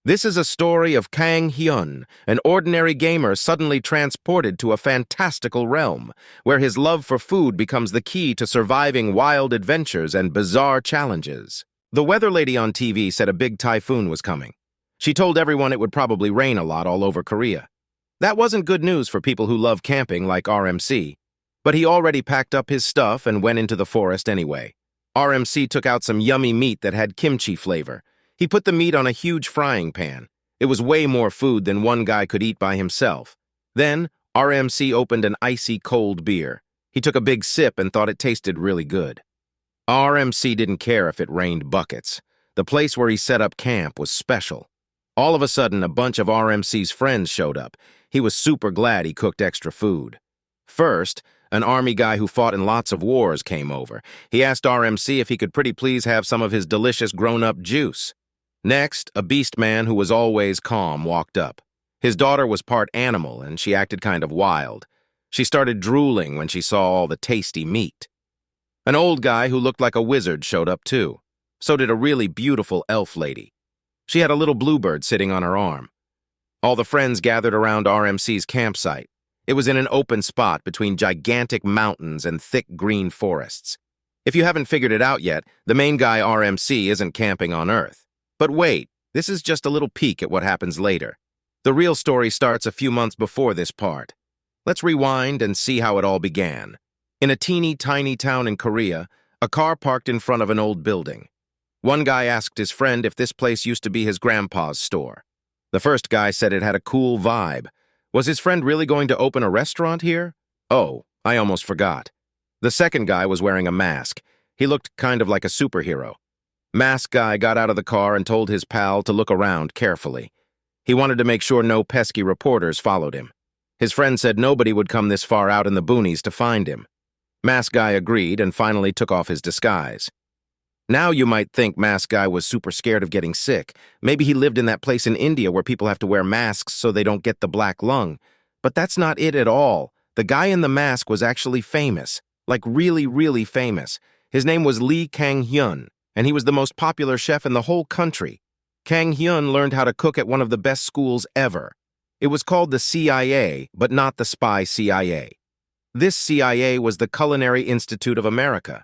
This is a story of Kang Hyun, an ordinary gamer suddenly transported to a fantastical realm, where his love for food becomes the key to surviving wild adventures and bizarre challenges. The weather lady on TV said a big typhoon was coming. She told everyone it would probably rain a lot all over Korea. That wasn't good news for people who love camping like RMC, but he already packed up his stuff and went into the forest anyway. RMC took out some yummy meat that had kimchi flavor. He put the meat on a huge frying pan. It was way more food than one guy could eat by himself. Then, RMC opened an icy cold beer. He took a big sip and thought it tasted really good. RMC didn't care if it rained buckets. The place where he set up camp was special. All of a sudden, a bunch of RMC's friends showed up. He was super glad he cooked extra food. First, an army guy who fought in lots of wars came over. He asked RMC if he could pretty please have some of his delicious grown-up juice. Next, a beast man who was always calm walked up. His daughter was part animal, and she acted kind of wild. She started drooling when she saw all the tasty meat. An old guy who looked like a wizard showed up too. So did a really beautiful elf lady. She had a little bluebird sitting on her arm. All the friends gathered around RMC's campsite. It was in an open spot between gigantic mountains and thick green forests. If you haven't figured it out yet, the main guy RMC isn't camping on Earth. But wait, this is just a little peek at what happens later. The real story starts a few months before this part. Let's rewind and see how it all began. In a teeny tiny town in Korea, a car parked in front of an old building. One guy asked his friend if this place used to be his grandpa's store. The first guy said it had a cool vibe. Was his friend really going to open a restaurant here? Oh, I almost forgot. The second guy was wearing a mask. He looked kind of like a superhero. Mask guy got out of the car and told his pal to look around carefully. He wanted to make sure no pesky reporters followed him. His friend said nobody would come this far out in the boonies to find him. Mask guy agreed and finally took off his disguise. Now you might think Mask guy was super scared of getting sick. Maybe he lived in that place in India where people have to wear masks so they don't get the black lung. But that's not it at all. The guy in the mask was actually famous. Like really, really famous. His name was Lee Kang-hyun, and he was the most popular chef in the whole country. Kang-hyun learned how to cook at one of the best schools ever. It was called the CIA, but not the spy CIA. This CIA was the Culinary Institute of America.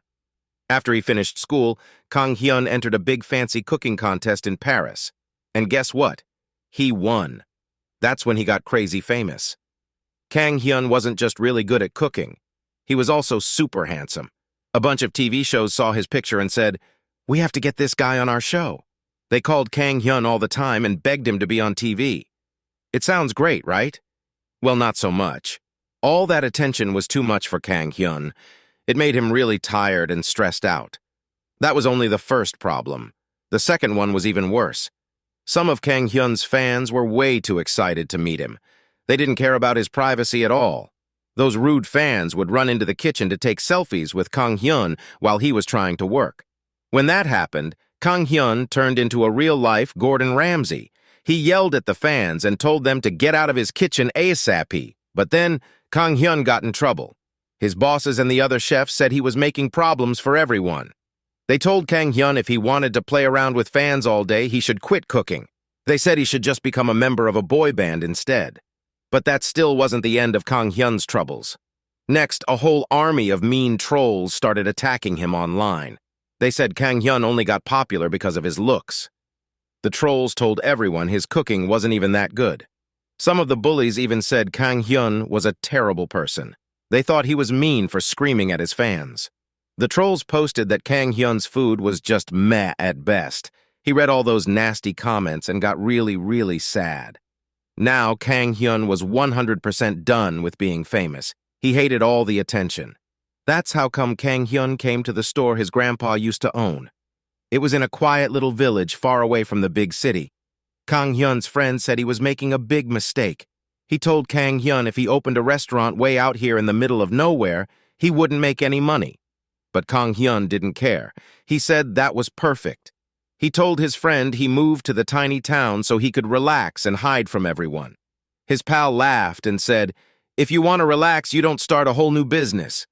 After he finished school, Kang-hyun entered a big fancy cooking contest in Paris. And guess what? He won. That's when he got crazy famous. Kang-hyun wasn't just really good at cooking. He was also super handsome. A bunch of TV shows saw his picture and said, "We have to get this guy on our show." They called Kang-hyun all the time and begged him to be on TV. It sounds great, right? Well, not so much. All that attention was too much for Kang-hyun. It made him really tired and stressed out. That was only the first problem. The second one was even worse. Some of Kang-hyun's fans were way too excited to meet him. They didn't care about his privacy at all. Those rude fans would run into the kitchen to take selfies with Kang-hyun while he was trying to work. When that happened, Kang-hyun turned into a real-life Gordon Ramsay. He yelled at the fans and told them to get out of his kitchen ASAP. But then, Kang-hyun got in trouble. His bosses and the other chefs said he was making problems for everyone. They told Kang-hyun if he wanted to play around with fans all day, he should quit cooking. They said he should just become a member of a boy band instead. But that still wasn't the end of Kang-hyun's troubles. Next, a whole army of mean trolls started attacking him online. They said Kang-hyun only got popular because of his looks. The trolls told everyone his cooking wasn't even that good. Some of the bullies even said Kang-hyun was a terrible person. They thought he was mean for screaming at his fans. The trolls posted that Kang-hyun's food was just meh at best. He read all those nasty comments and got really, really sad. Now Kang-hyun was 100% done with being famous. He hated all the attention. That's how come Kang-hyun came to the store his grandpa used to own. It was in a quiet little village far away from the big city. Kang-hyun's friend said he was making a big mistake. He told Kang-hyun if he opened a restaurant way out here in the middle of nowhere, he wouldn't make any money. But Kang-hyun didn't care. He said that was perfect. He told his friend he moved to the tiny town so he could relax and hide from everyone. His pal laughed and said, "If you want to relax, you don't start a whole new business."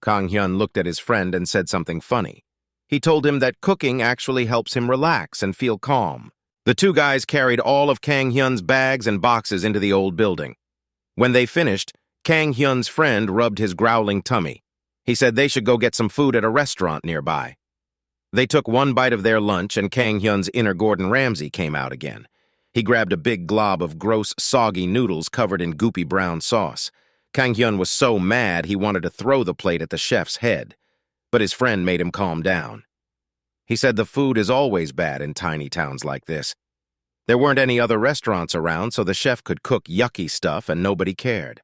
Kang-hyun looked at his friend and said something funny. He told him that cooking actually helps him relax and feel calm. The two guys carried all of Kang Hyun's bags and boxes into the old building. When they finished, Kang Hyun's friend rubbed his growling tummy. He said they should go get some food at a restaurant nearby. They took one bite of their lunch and Kang Hyun's inner Gordon Ramsay came out again. He grabbed a big glob of gross, soggy noodles covered in goopy brown sauce. Kang Hyun was so mad he wanted to throw the plate at the chef's head, but his friend made him calm down. He said the food is always bad in tiny towns like this. There weren't any other restaurants around, so the chef could cook yucky stuff and nobody cared.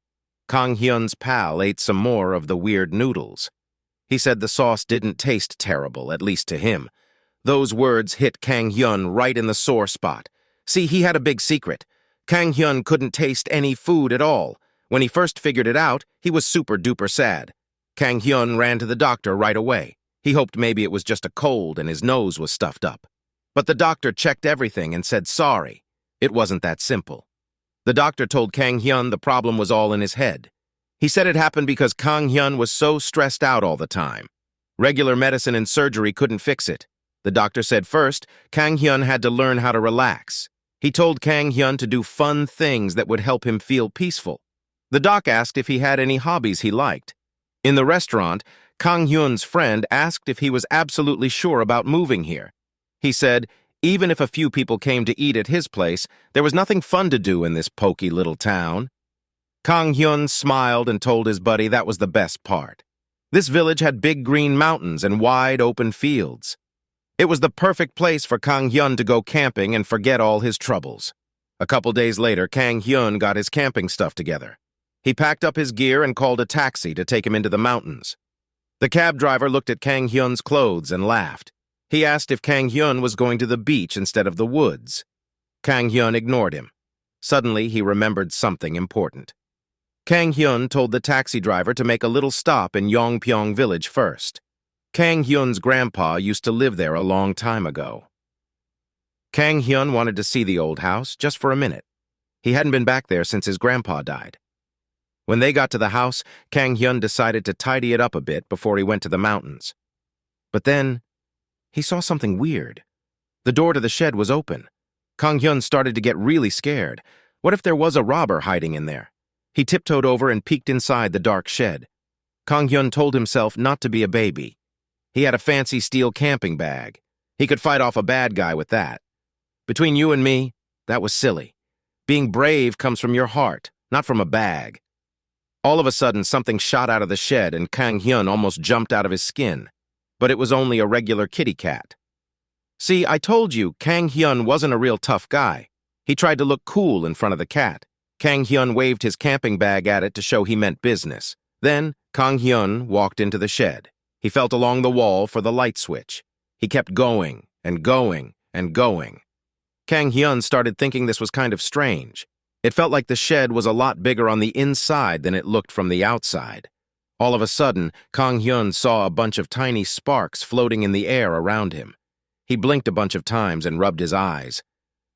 Kang Hyun's pal ate some more of the weird noodles. He said the sauce didn't taste terrible, at least to him. Those words hit Kang Hyun right in the sore spot. See, he had a big secret. Kang Hyun couldn't taste any food at all. When he first figured it out, he was super-duper sad. Kang Hyun ran to the doctor right away. He hoped maybe it was just a cold and his nose was stuffed up. But the doctor checked everything and said sorry. It wasn't that simple. The doctor told Kang Hyun the problem was all in his head. He said it happened because Kang Hyun was so stressed out all the time. Regular medicine and surgery couldn't fix it. The doctor said first, Kang Hyun had to learn how to relax. He told Kang Hyun to do fun things that would help him feel peaceful. The doc asked if he had any hobbies he liked. In the restaurant, Kang Hyun's friend asked if he was absolutely sure about moving here. He said, even if a few people came to eat at his place, there was nothing fun to do in this poky little town. Kang Hyun smiled and told his buddy that was the best part. This village had big green mountains and wide open fields. It was the perfect place for Kang Hyun to go camping and forget all his troubles. A couple days later, Kang Hyun got his camping stuff together. He packed up his gear and called a taxi to take him into the mountains. The cab driver looked at Kang Hyun's clothes and laughed. He asked if Kang Hyun was going to the beach instead of the woods. Kang Hyun ignored him. Suddenly, he remembered something important. Kang Hyun told the taxi driver to make a little stop in Yongpyong village first. Kang Hyun's grandpa used to live there a long time ago. Kang Hyun wanted to see the old house just for a minute. He hadn't been back there since his grandpa died. When they got to the house, Kang Hyun decided to tidy it up a bit before he went to the mountains. But then, he saw something weird. The door to the shed was open. Kang Hyun started to get really scared. What if there was a robber hiding in there? He tiptoed over and peeked inside the dark shed. Kang Hyun told himself not to be a baby. He had a fancy steel camping bag. He could fight off a bad guy with that. Between you and me, that was silly. Being brave comes from your heart, not from a bag. All of a sudden, something shot out of the shed and Kang Hyun almost jumped out of his skin. But it was only a regular kitty cat. See, I told you, Kang Hyun wasn't a real tough guy. He tried to look cool in front of the cat. Kang Hyun waved his camping bag at it to show he meant business. Then, Kang Hyun walked into the shed. He felt along the wall for the light switch. He kept going and going and going. Kang Hyun started thinking this was kind of strange. It felt like the shed was a lot bigger on the inside than it looked from the outside. All of a sudden, Kang Hyun saw a bunch of tiny sparks floating in the air around him. He blinked a bunch of times and rubbed his eyes.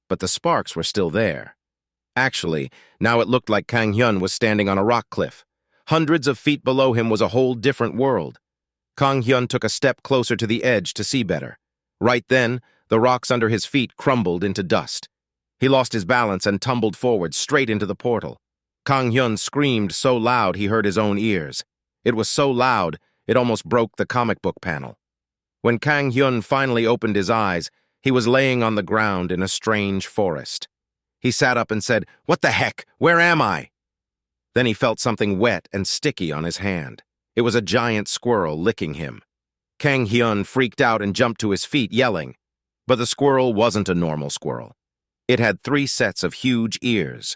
But the sparks were still there. Actually, now it looked like Kang Hyun was standing on a rock cliff. Hundreds of feet below him was a whole different world. Kang Hyun took a step closer to the edge to see better. Right then, the rocks under his feet crumbled into dust. He lost his balance and tumbled forward straight into the portal. Kang Hyun screamed so loud he hurt his own ears. It was so loud, it almost broke the comic book panel. When Kang Hyun finally opened his eyes, he was laying on the ground in a strange forest. He sat up and said, "What the heck? Where am I?" Then he felt something wet and sticky on his hand. It was a giant squirrel licking him. Kang Hyun freaked out and jumped to his feet, yelling. But the squirrel wasn't a normal squirrel. It had 3 sets of huge ears.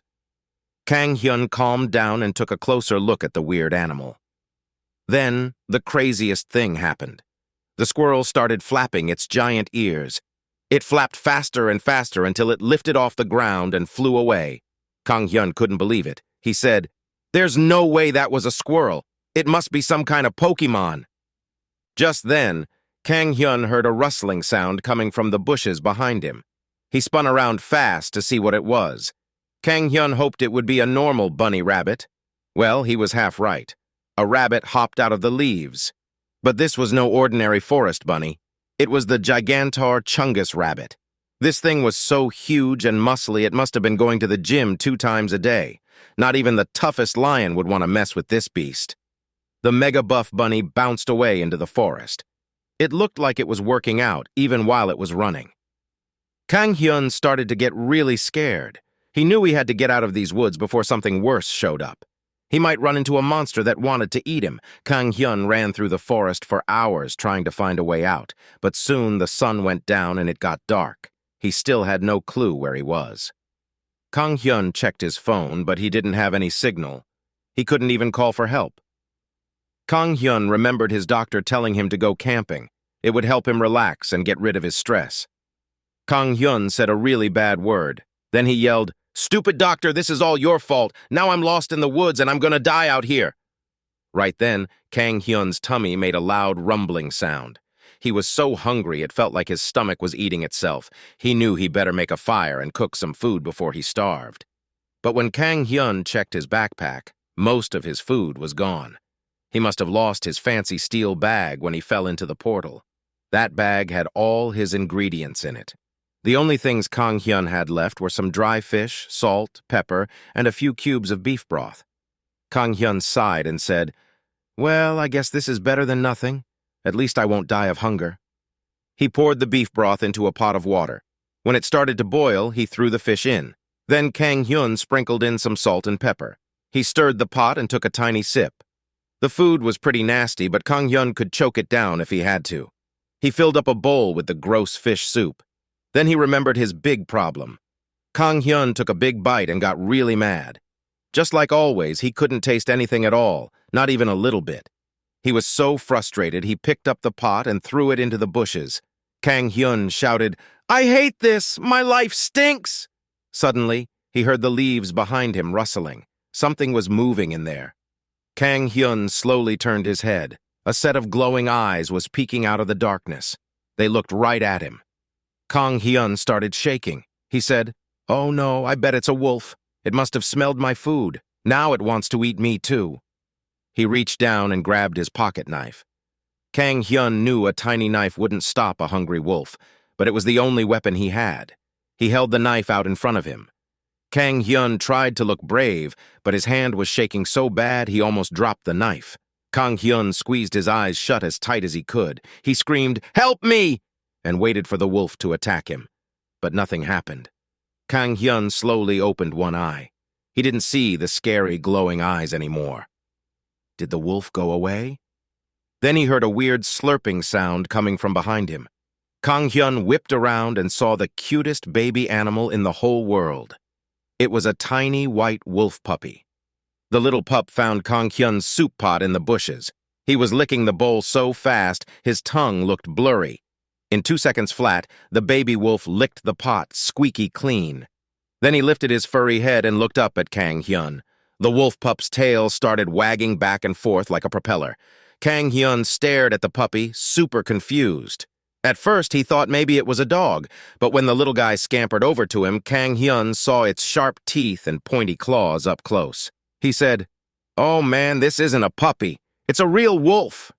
Kang Hyun calmed down and took a closer look at the weird animal. Then, the craziest thing happened. The squirrel started flapping its giant ears. It flapped faster and faster until it lifted off the ground and flew away. Kang Hyun couldn't believe it. He said, "There's no way that was a squirrel. It must be some kind of Pokemon." Just then, Kang Hyun heard a rustling sound coming from the bushes behind him. He spun around fast to see what it was. Kang Hyun hoped it would be a normal bunny rabbit. Well, he was half right. A rabbit hopped out of the leaves. But this was no ordinary forest bunny. It was the Gigantor Chungus rabbit. This thing was so huge and muscly it must have been going to the gym 2 times a day. Not even the toughest lion would want to mess with this beast. The mega buff bunny bounced away into the forest. It looked like it was working out even while it was running. Kang Hyun started to get really scared. He knew he had to get out of these woods before something worse showed up. He might run into a monster that wanted to eat him. Kang Hyun ran through the forest for hours trying to find a way out, but soon the sun went down and it got dark. He still had no clue where he was. Kang Hyun checked his phone, but he didn't have any signal. He couldn't even call for help. Kang Hyun remembered his doctor telling him to go camping. It would help him relax and get rid of his stress. Kang Hyun said a really bad word. Then he yelled, "Stupid doctor, this is all your fault. Now I'm lost in the woods and I'm gonna die out here." Right then, Kang Hyun's tummy made a loud rumbling sound. He was so hungry it felt like his stomach was eating itself. He knew he better make a fire and cook some food before he starved. But when Kang Hyun checked his backpack, most of his food was gone. He must have lost his fancy steel bag when he fell into the portal. That bag had all his ingredients in it. The only things Kang Hyun had left were some dry fish, salt, pepper, and a few cubes of beef broth. Kang Hyun sighed and said, "Well, I guess this is better than nothing. At least I won't die of hunger." He poured the beef broth into a pot of water. When it started to boil, he threw the fish in. Then Kang Hyun sprinkled in some salt and pepper. He stirred the pot and took a tiny sip. The food was pretty nasty, but Kang Hyun could choke it down if he had to. He filled up a bowl with the gross fish soup. Then he remembered his big problem. Kang Hyun took a big bite and got really mad. Just like always, he couldn't taste anything at all, not even a little bit. He was so frustrated, he picked up the pot and threw it into the bushes. Kang Hyun shouted, "I hate this! My life stinks!" Suddenly, he heard the leaves behind him rustling. Something was moving in there. Kang Hyun slowly turned his head. A set of glowing eyes was peeking out of the darkness. They looked right at him. Kang Hyun started shaking. He said, "Oh no, I bet it's a wolf. It must have smelled my food. Now it wants to eat me too." He reached down and grabbed his pocket knife. Kang Hyun knew a tiny knife wouldn't stop a hungry wolf, but it was the only weapon he had. He held the knife out in front of him. Kang Hyun tried to look brave, but his hand was shaking so bad he almost dropped the knife. Kang Hyun squeezed his eyes shut as tight as he could. He screamed, "Help me!" and waited for the wolf to attack him. But nothing happened. Kang Hyun slowly opened one eye. He didn't see the scary, glowing eyes anymore. Did the wolf go away? Then he heard a weird slurping sound coming from behind him. Kang Hyun whipped around and saw the cutest baby animal in the whole world. It was a tiny white wolf puppy. The little pup found Kang Hyun's soup pot in the bushes. He was licking the bowl so fast, his tongue looked blurry. In 2 seconds flat, the baby wolf licked the pot squeaky clean. Then he lifted his furry head and looked up at Kang Hyun. The wolf pup's tail started wagging back and forth like a propeller. Kang Hyun stared at the puppy, super confused. At first, he thought maybe it was a dog, but when the little guy scampered over to him, Kang Hyun saw its sharp teeth and pointy claws up close. He said, "Oh man, this isn't a puppy. It's a real wolf."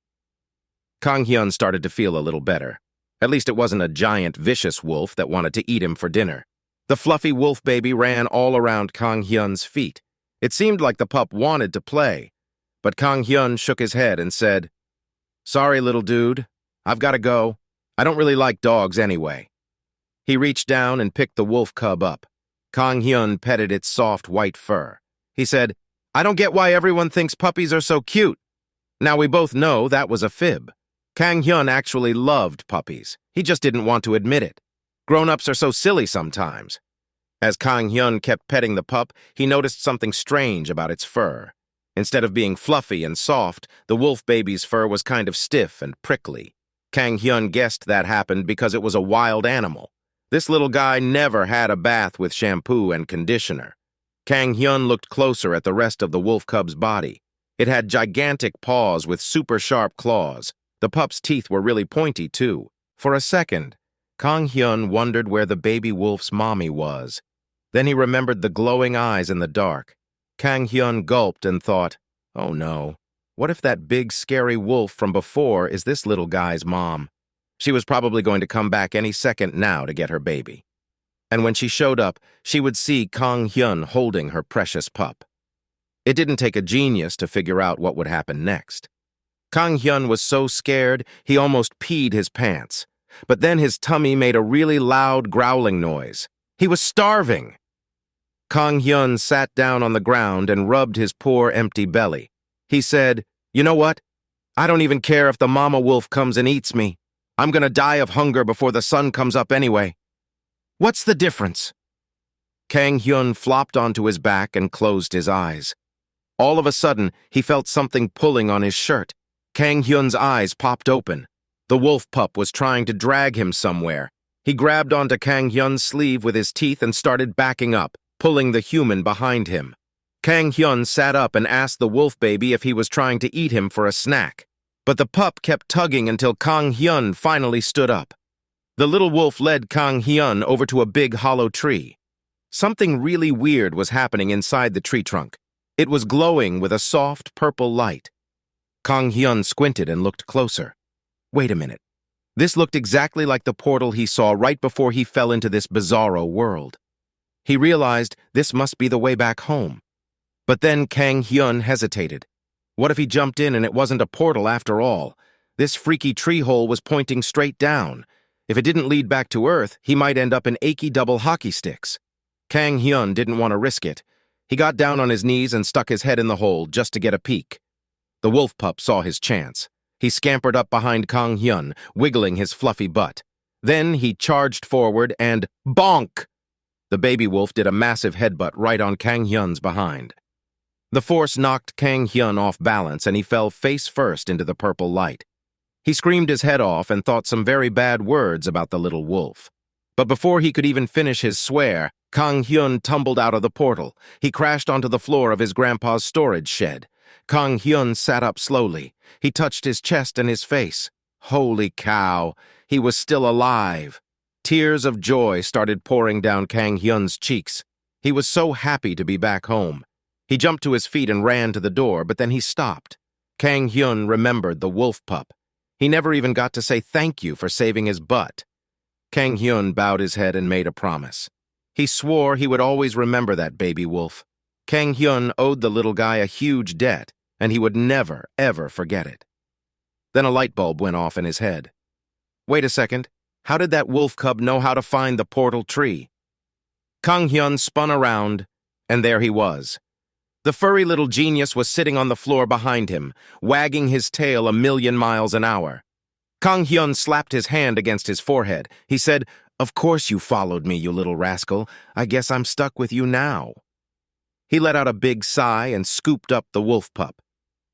Kang Hyun started to feel a little better. At least it wasn't a giant, vicious wolf that wanted to eat him for dinner. The fluffy wolf baby ran all around Kang Hyun's feet. It seemed like the pup wanted to play, but Kang Hyun shook his head and said, "Sorry, little dude. I've got to go. I don't really like dogs anyway." He reached down and picked the wolf cub up. Kang Hyun petted its soft white fur. He said, "I don't get why everyone thinks puppies are so cute." Now we both know that was a fib. Kang Hyun actually loved puppies. He just didn't want to admit it. Grown-ups are so silly sometimes. As Kang Hyun kept petting the pup, he noticed something strange about its fur. Instead of being fluffy and soft, the wolf baby's fur was kind of stiff and prickly. Kang Hyun guessed that happened because it was a wild animal. This little guy never had a bath with shampoo and conditioner. Kang Hyun looked closer at the rest of the wolf cub's body. It had gigantic paws with super sharp claws. The pup's teeth were really pointy, too. For a second, Kang Hyun wondered where the baby wolf's mommy was. Then he remembered the glowing eyes in the dark. Kang Hyun gulped and thought, "Oh no, what if that big, scary wolf from before is this little guy's mom? She was probably going to come back any second now to get her baby." and when she showed up, she would see Kang Hyun holding her precious pup. It didn't take a genius to figure out what would happen next. Kang Hyun was so scared he almost peed his pants, but then his tummy made a really loud growling noise. He was starving! Kang Hyun sat down on the ground and rubbed his poor empty belly. He said, "You know what? I don't even care if the mama wolf comes and eats me. I'm gonna die of hunger before the sun comes up anyway. What's the difference?" Kang Hyun flopped onto his back and closed his eyes. All of a sudden, he felt something pulling on his shirt. Kang Hyun's eyes popped open. The wolf pup was trying to drag him somewhere. He grabbed onto Kang Hyun's sleeve with his teeth and started backing up, pulling the human behind him. Kang Hyun sat up and asked the wolf baby if he was trying to eat him for a snack. But the pup kept tugging until Kang Hyun finally stood up. The little wolf led Kang Hyun over to a big hollow tree. Something really weird was happening inside the tree trunk. It was glowing with a soft purple light. Kang Hyun squinted and looked closer. Wait a minute. This looked exactly like the portal he saw right before he fell into this bizarro world. He realized this must be the way back home. But then Kang Hyun hesitated. What if he jumped in and it wasn't a portal after all? This freaky tree hole was pointing straight down. If it didn't lead back to Earth, he might end up in achy double hockey sticks. Kang Hyun didn't want to risk it. He got down on his knees and stuck his head in the hole just to get a peek. The wolf pup saw his chance. He scampered up behind Kang Hyun, wiggling his fluffy butt. Then he charged forward and bonk! The baby wolf did a massive headbutt right on Kang Hyun's behind. The force knocked Kang Hyun off balance and he fell face first into the purple light. He screamed his head off and thought some very bad words about the little wolf. But before he could even finish his swear, Kang Hyun tumbled out of the portal. He crashed onto the floor of his grandpa's storage shed. Kang Hyun sat up slowly. He touched his chest and his face. Holy cow, he was still alive. Tears of joy started pouring down Kang Hyun's cheeks. He was so happy to be back home. He jumped to his feet and ran to the door, but then he stopped. Kang Hyun remembered the wolf pup. He never even got to say thank you for saving his butt. Kang Hyun bowed his head and made a promise. He swore he would always remember that baby wolf. Kang Hyun owed the little guy a huge debt, and he would never, ever forget it. Then a light bulb went off in his head. Wait a second, how did that wolf cub know how to find the portal tree? Kang Hyun spun around, and there he was. The furry little genius was sitting on the floor behind him, wagging his tail 1,000,000 miles an hour. Kang Hyun slapped his hand against his forehead. He said, "Of course you followed me, you little rascal. I guess I'm stuck with you now." He let out a big sigh and scooped up the wolf pup.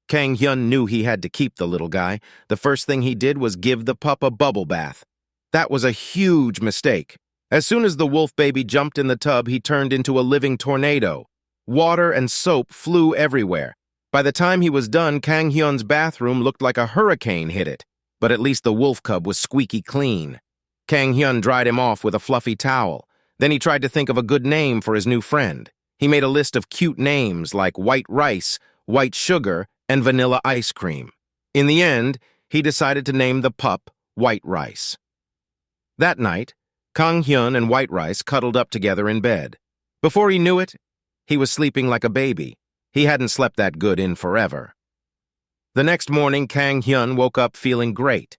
Kang Hyun knew he had to keep the little guy. The first thing he did was give the pup a bubble bath. That was a huge mistake. As soon as the wolf baby jumped in the tub, he turned into a living tornado. Water and soap flew everywhere. By the time he was done, Kang Hyun's bathroom looked like a hurricane hit it. But at least the wolf cub was squeaky clean. Kang Hyun dried him off with a fluffy towel. Then he tried to think of a good name for his new friend. He made a list of cute names like white rice, white sugar, and vanilla ice cream. In the end, he decided to name the pup White Rice. That night, Kang Hyun and White Rice cuddled up together in bed. Before he knew it, he was sleeping like a baby. He hadn't slept that good in forever. The next morning, Kang Hyun woke up feeling great.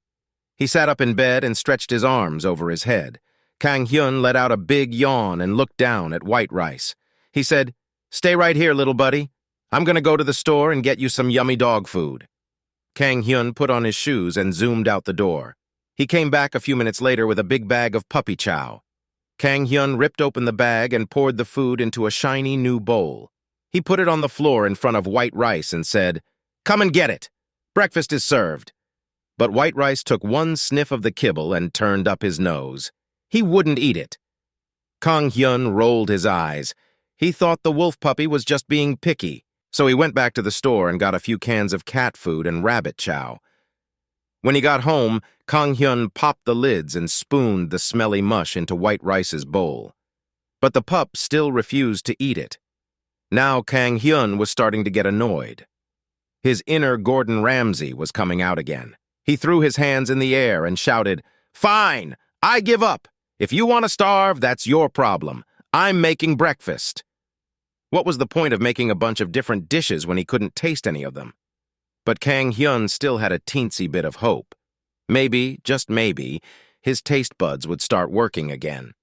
He sat up in bed and stretched his arms over his head. Kang Hyun let out a big yawn and looked down at White Rice. He said, "Stay right here, little buddy. I'm gonna go to the store and get you some yummy dog food." Kang Hyun put on his shoes and zoomed out the door. He came back a few minutes later with a big bag of puppy chow. Kang Hyun ripped open the bag and poured the food into a shiny new bowl. He put it on the floor in front of White Rice and said, "Come and get it. Breakfast is served." But White Rice took one sniff of the kibble and turned up his nose. He wouldn't eat it. Kang Hyun rolled his eyes. He thought the wolf puppy was just being picky, so he went back to the store and got a few cans of cat food and rabbit chow. When he got home, Kang Hyun popped the lids and spooned the smelly mush into White Rice's bowl. But the pup still refused to eat it. Now Kang Hyun was starting to get annoyed. His inner Gordon Ramsay was coming out again. He threw his hands in the air and shouted, "Fine! I give up! If you want to starve, that's your problem. I'm making breakfast. What was the point of making a bunch of different dishes when he couldn't taste any of them? But Kang Hyun still had a teensy bit of hope. Maybe, just maybe, his taste buds would start working again.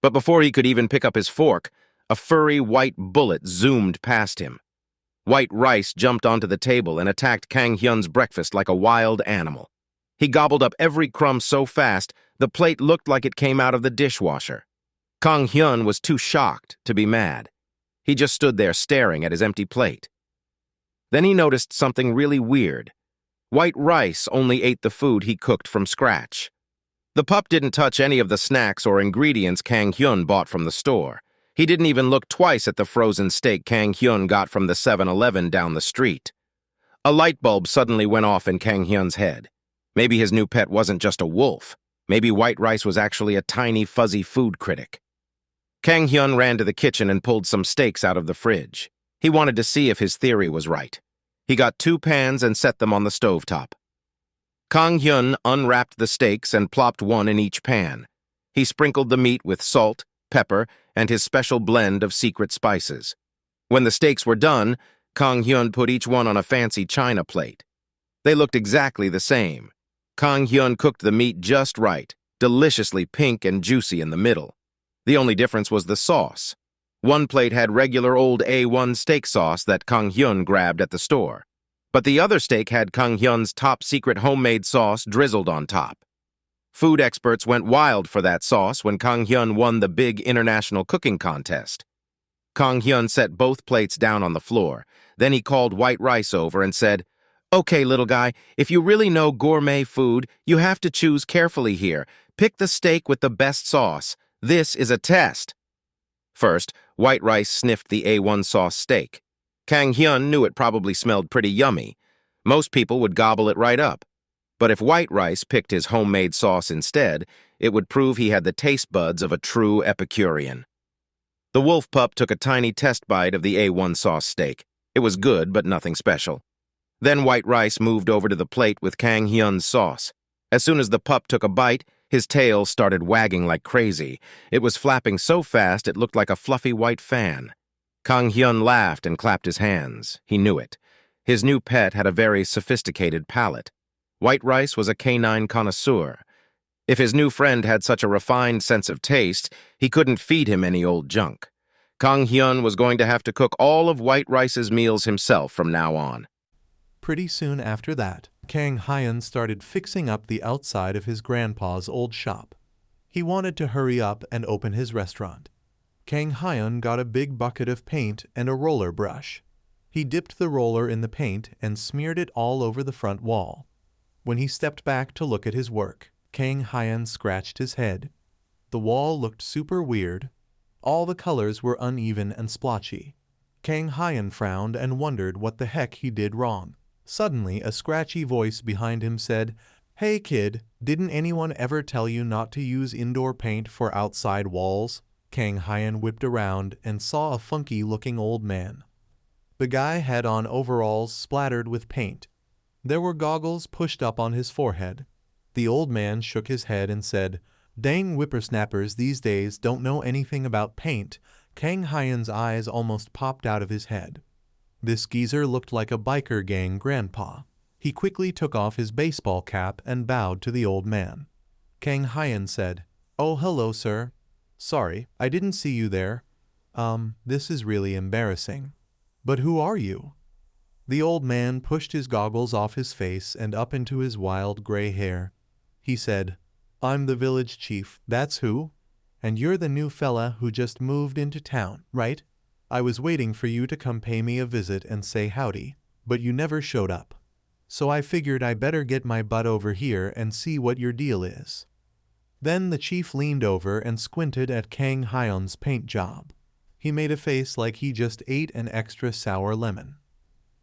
But before he could even pick up his fork, a furry white bullet zoomed past him. White rice jumped onto the table and attacked Kang Hyun's breakfast like a wild animal. He gobbled up every crumb so fast, the plate looked like it came out of the dishwasher. Kang Hyun was too shocked to be mad. He just stood there staring at his empty plate. Then he noticed something really weird. White rice only ate the food he cooked from scratch. The pup didn't touch any of the snacks or ingredients Kang Hyun bought from the store. He didn't even look twice at the frozen steak Kang Hyun got from the 7-Eleven down the street. A light bulb suddenly went off in Kang Hyun's head. Maybe his new pet wasn't just a wolf. Maybe white rice was actually a tiny, fuzzy food critic. Kang Hyun ran to the kitchen and pulled some steaks out of the fridge. He wanted to see if his theory was right. He got 2 pans and set them on the stovetop. Kang Hyun unwrapped the steaks and plopped one in each pan. He sprinkled the meat with salt, pepper, and his special blend of secret spices. When the steaks were done, Kang Hyun put each one on a fancy china plate. They looked exactly the same. Kang Hyun cooked the meat just right, deliciously pink and juicy in the middle. The only difference was the sauce. One plate had regular old A1 steak sauce that Kang Hyun grabbed at the store. But the other steak had Kang Hyun's top-secret homemade sauce drizzled on top. Food experts went wild for that sauce when Kang Hyun won the big international cooking contest. Kang Hyun set both plates down on the floor. Then he called White Rice over and said, "Okay, little guy, if you really know gourmet food, you have to choose carefully here. Pick the steak with the best sauce. This is a test." First, White Rice sniffed the A1 sauce steak. Kang Hyun knew it probably smelled pretty yummy. Most people would gobble it right up. But if White Rice picked his homemade sauce instead, it would prove he had the taste buds of a true Epicurean. The wolf pup took a tiny test bite of the A1 sauce steak. It was good, but nothing special. Then White Rice moved over to the plate with Kang Hyun's sauce. As soon as the pup took a bite, his tail started wagging like crazy. It was flapping so fast it looked like a fluffy white fan. Kang Hyun laughed and clapped his hands. He knew it. His new pet had a very sophisticated palate. White Rice was a canine connoisseur. If his new friend had such a refined sense of taste, he couldn't feed him any old junk. Kang Hyun was going to have to cook all of White Rice's meals himself from now on. Pretty soon after that, Kang Hyun started fixing up the outside of his grandpa's old shop. He wanted to hurry up and open his restaurant. Kang Hyun got a big bucket of paint and a roller brush. He dipped the roller in the paint and smeared it all over the front wall. When he stepped back to look at his work, Kang Hyun scratched his head. The wall looked super weird. All the colors were uneven and splotchy. Kang Hyun frowned and wondered what the heck he did wrong. Suddenly, a scratchy voice behind him said, "Hey kid, didn't anyone ever tell you not to use indoor paint for outside walls?" Kang Hyun whipped around and saw a funky-looking old man. The guy had on overalls splattered with paint. There were goggles pushed up on his forehead. The old man shook his head and said, "Dang whippersnappers these days don't know anything about paint." Kang Hyun's eyes almost popped out of his head. This geezer looked like a biker gang grandpa. He quickly took off his baseball cap and bowed to the old man. Kang Hyun said, "Oh, hello, sir. Sorry, I didn't see you there. This is really embarrassing. But who are you?" The old man pushed his goggles off his face and up into his wild gray hair. He said, "I'm the village chief, that's who. And you're the new fella who just moved into town, right? I was waiting for you to come pay me a visit and say howdy, but you never showed up. So I figured I better get my butt over here and see what your deal is." Then the chief leaned over and squinted at Kang Hyun's paint job. He made a face like he just ate an extra sour lemon.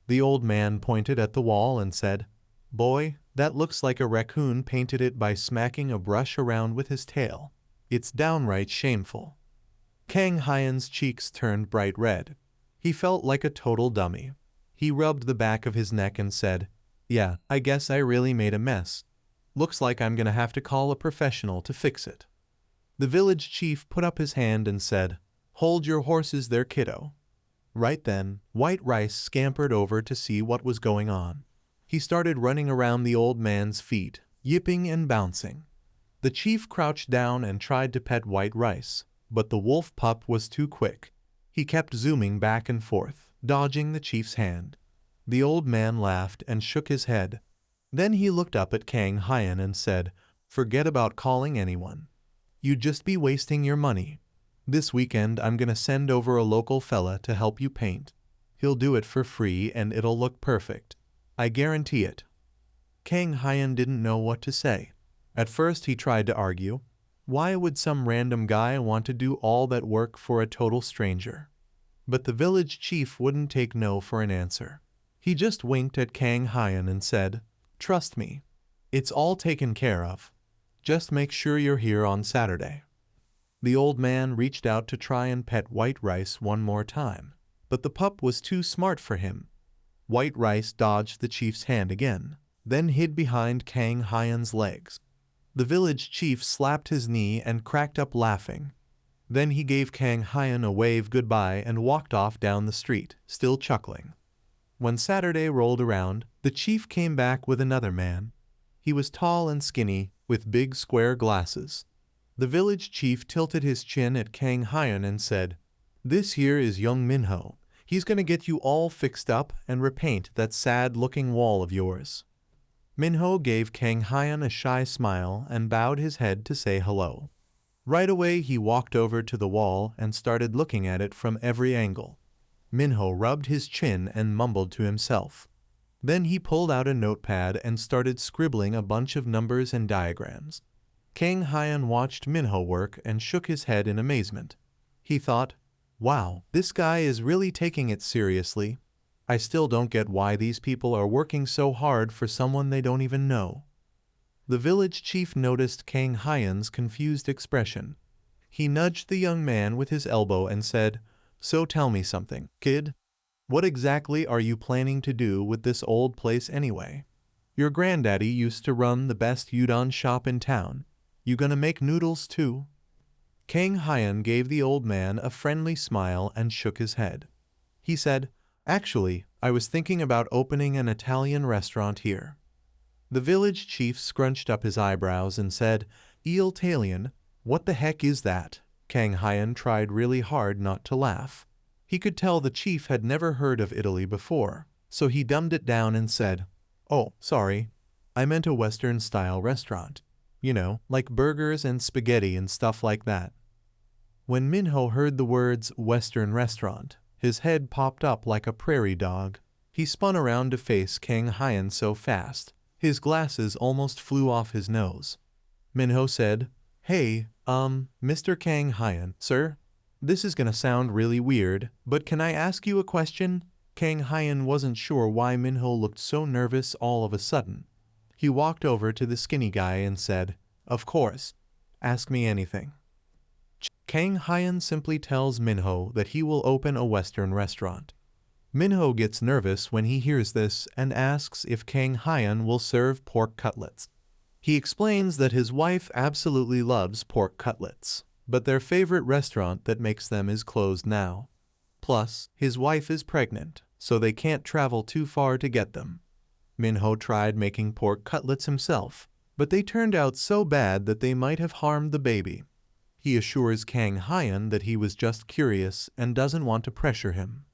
The old man pointed at the wall and said, "Boy, that looks like a raccoon painted it by smacking a brush around with his tail. It's downright shameful." Kang Hyun's cheeks turned bright red. He felt like a total dummy. He rubbed the back of his neck and said, "Yeah, I guess I really made a mess. Looks like I'm gonna have to call a professional to fix it." The village chief put up his hand and said, "Hold your horses there, kiddo." Right then, White Rice scampered over to see what was going on. He started running around the old man's feet, yipping and bouncing. The chief crouched down and tried to pet White Rice, but the wolf pup was too quick. He kept zooming back and forth, dodging the chief's hand. The old man laughed and shook his head. Then he looked up at Kang Hyan and said, "Forget about calling anyone. You'd just be wasting your money. This weekend I'm gonna send over a local fella to help you paint. He'll do it for free and it'll look perfect. I guarantee it." Kang Hyan didn't know what to say. At first he tried to argue. Why would some random guy want to do all that work for a total stranger? But the village chief wouldn't take no for an answer. He just winked at Kang Hyan and said, "Trust me. It's all taken care of. Just make sure you're here on Saturday." The old man reached out to try and pet White Rice one more time, but the pup was too smart for him. White Rice dodged the chief's hand again, then hid behind Kang Hyan's legs. The village chief slapped his knee and cracked up laughing. Then he gave Kang Hyan a wave goodbye and walked off down the street, still chuckling. When Saturday rolled around, the chief came back with another man. He was tall and skinny, with big square glasses. The village chief tilted his chin at Kang Hyan and said, "This here is young Minho. He's gonna get you all fixed up and repaint that sad-looking wall of yours." Minho gave Kang Hyan a shy smile and bowed his head to say hello. Right away he walked over to the wall and started looking at it from every angle. Minho rubbed his chin and mumbled to himself. Then he pulled out a notepad and started scribbling a bunch of numbers and diagrams. Kang Hyan watched Minho work and shook his head in amazement. He thought, "Wow, this guy is really taking it seriously. I still don't get why these people are working so hard for someone they don't even know." The village chief noticed Kang Hyan's confused expression. He nudged the young man with his elbow and said, "So tell me something, kid. What exactly are you planning to do with this old place anyway? Your granddaddy used to run the best udon shop in town. You gonna make noodles too?" Kang Hyan gave the old man a friendly smile and shook his head. He said, "Actually, I was thinking about opening an Italian restaurant here." The village chief scrunched up his eyebrows and said, "Eel-talian? What the heck is that?" Kang Hyan tried really hard not to laugh. He could tell the chief had never heard of Italy before, so he dumbed it down and said, "Oh, sorry. I meant a Western-style restaurant. You know, like burgers and spaghetti and stuff like that." When Minho heard the words Western restaurant, his head popped up like a prairie dog. He spun around to face Kang Hyan so fast, his glasses almost flew off his nose. Minho said, "Hey, Mr. Kang Hyan, sir? This is gonna sound really weird, but can I ask you a question?" Kang Hyan wasn't sure why Minho looked so nervous all of a sudden. He walked over to the skinny guy and said, "Of course. Ask me anything." Kang Hyan simply tells Minho that he will open a Western restaurant. Minho gets nervous when he hears this and asks if Kang Hyan will serve pork cutlets. He explains that his wife absolutely loves pork cutlets, but their favorite restaurant that makes them is closed now. Plus, his wife is pregnant, so they can't travel too far to get them. Minho tried making pork cutlets himself, but they turned out so bad that they might have harmed the baby. He assures Kang Hyan that he was just curious and doesn't want to pressure him.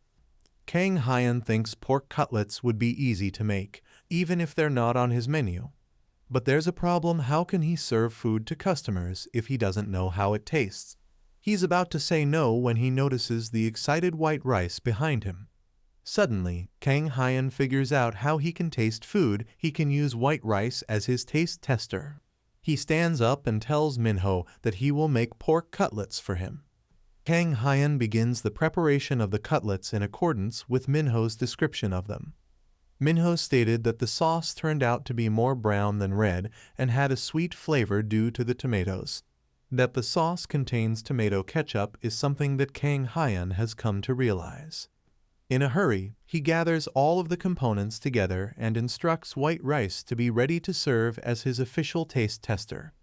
Kang Hyan thinks pork cutlets would be easy to make, even if they're not on his menu. But there's a problem. How can he serve food to customers if he doesn't know how it tastes? He's about to say no when he notices the excited White Rice behind him. Suddenly, Kang Hyan figures out how he can taste food. He can use White Rice as his taste tester. He stands up and tells Minho that he will make pork cutlets for him. Kang Hyan begins the preparation of the cutlets in accordance with Minho's description of them. Minho stated that the sauce turned out to be more brown than red and had a sweet flavor due to the tomatoes. That the sauce contains tomato ketchup is something that Kang Hyan has come to realize. In a hurry, he gathers all of the components together and instructs White Rice to be ready to serve as his official taste tester.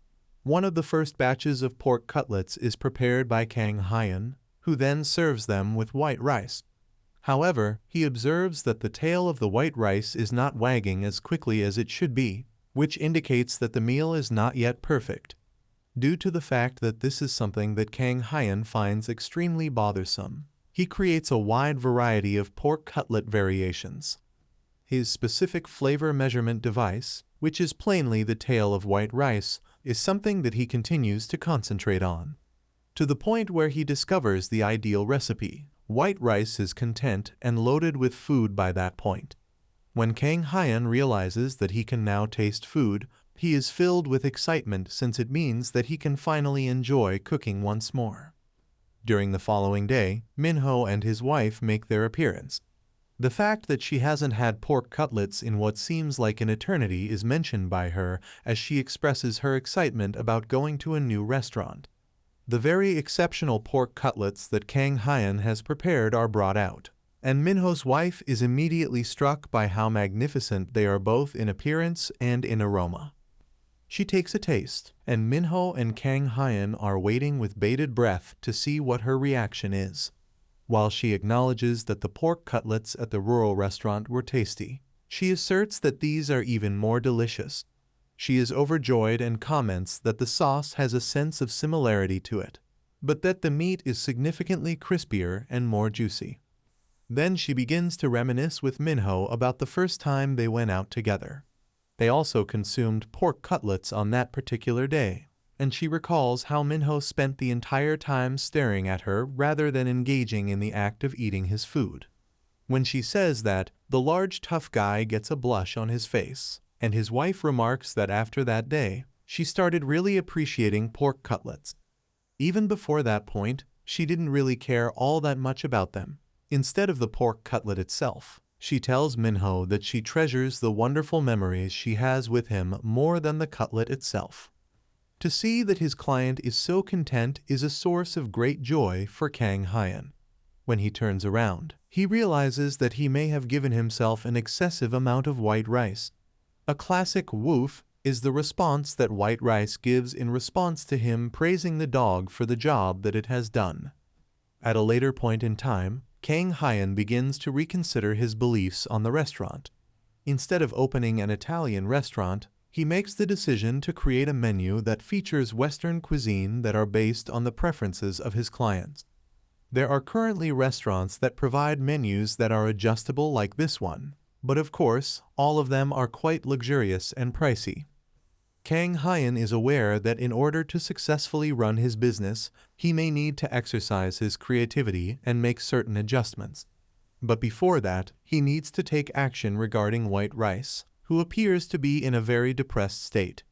One of the first batches of pork cutlets is prepared by Kang Hyun, who then serves them with white rice. However, he observes that the tail of the white rice is not wagging as quickly as it should be, which indicates that the meal is not yet perfect. Due to the fact that this is something that Kang Hyun finds extremely bothersome, he creates a wide variety of pork cutlet variations. His specific flavor measurement device, which is plainly the tail of white rice, is something that he continues to concentrate on, to the point where he discovers the ideal recipe. White rice is content and loaded with food by that point. When Kang Hyun realizes that he can now taste food, he is filled with excitement since it means that he can finally enjoy cooking once more. During the following day, Minho and his wife make their appearance. The fact that she hasn't had pork cutlets in what seems like an eternity is mentioned by her as she expresses her excitement about going to a new restaurant. The very exceptional pork cutlets that Kang Hyun has prepared are brought out, and Minho's wife is immediately struck by how magnificent they are both in appearance and in aroma. She takes a taste, and Minho and Kang Hyun are waiting with bated breath to see what her reaction is. While she acknowledges that the pork cutlets at the rural restaurant were tasty, she asserts that these are even more delicious. She is overjoyed and comments that the sauce has a sense of similarity to it, but that the meat is significantly crispier and more juicy. Then she begins to reminisce with Minho about the first time they went out together. They also consumed pork cutlets on that particular day, and she recalls how Minho spent the entire time staring at her rather than engaging in the act of eating his food. When she says that, the large tough guy gets a blush on his face, and his wife remarks that after that day, she started really appreciating pork cutlets. Even before that point, she didn't really care all that much about them. Instead of the pork cutlet itself, she tells Minho that she treasures the wonderful memories she has with him more than the cutlet itself. To see that his client is so content is a source of great joy for Kang Hyun. When he turns around, he realizes that he may have given himself an excessive amount of white rice. A classic woof is the response that white rice gives in response to him praising the dog for the job that it has done. At a later point in time, Kang Hyun begins to reconsider his beliefs on the restaurant. Instead of opening an Italian restaurant, he makes the decision to create a menu that features Western cuisine that are based on the preferences of his clients. There are currently restaurants that provide menus that are adjustable like this one, but of course, all of them are quite luxurious and pricey. Kang Hyun is aware that in order to successfully run his business, he may need to exercise his creativity and make certain adjustments. But before that, he needs to take action regarding white rice, who appears to be in a very depressed state.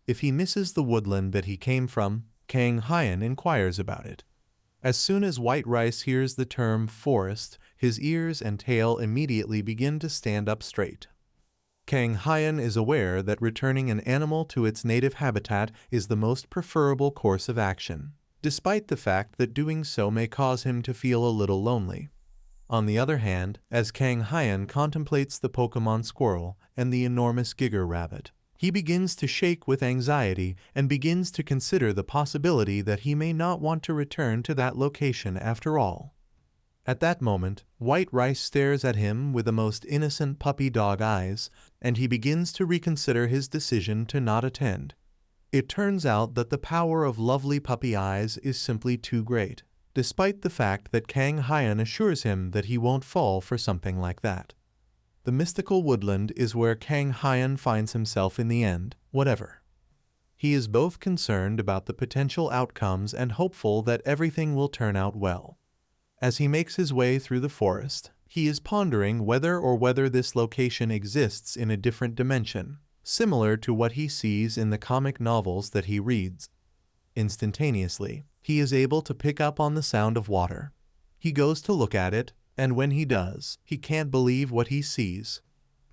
If he misses the woodland that he came from, Kang Hyun inquires about it. As soon as White Rice hears the term forest, his ears and tail immediately begin to stand up straight. Kang Hyun is aware that returning an animal to its native habitat is the most preferable course of action, despite the fact that doing so may cause him to feel a little lonely. On the other hand, as Kang Hyun contemplates the Pokemon squirrel and the enormous Giger rabbit, he begins to shake with anxiety and begins to consider the possibility that he may not want to return to that location after all. At that moment, White Rice stares at him with the most innocent puppy dog eyes, and he begins to reconsider his decision to not attend. It turns out that the power of lovely puppy eyes is simply too great, despite the fact that Kang Hyun assures him that he won't fall for something like that. The mystical woodland is where Kang Hyun finds himself in the end, whatever. He is both concerned about the potential outcomes and hopeful that everything will turn out well. As he makes his way through the forest, he is pondering whether this location exists in a different dimension, similar to what he sees in the comic novels that he reads. Instantaneously, he is able to pick up on the sound of water. He goes to look at it, and when he does, he can't believe what he sees.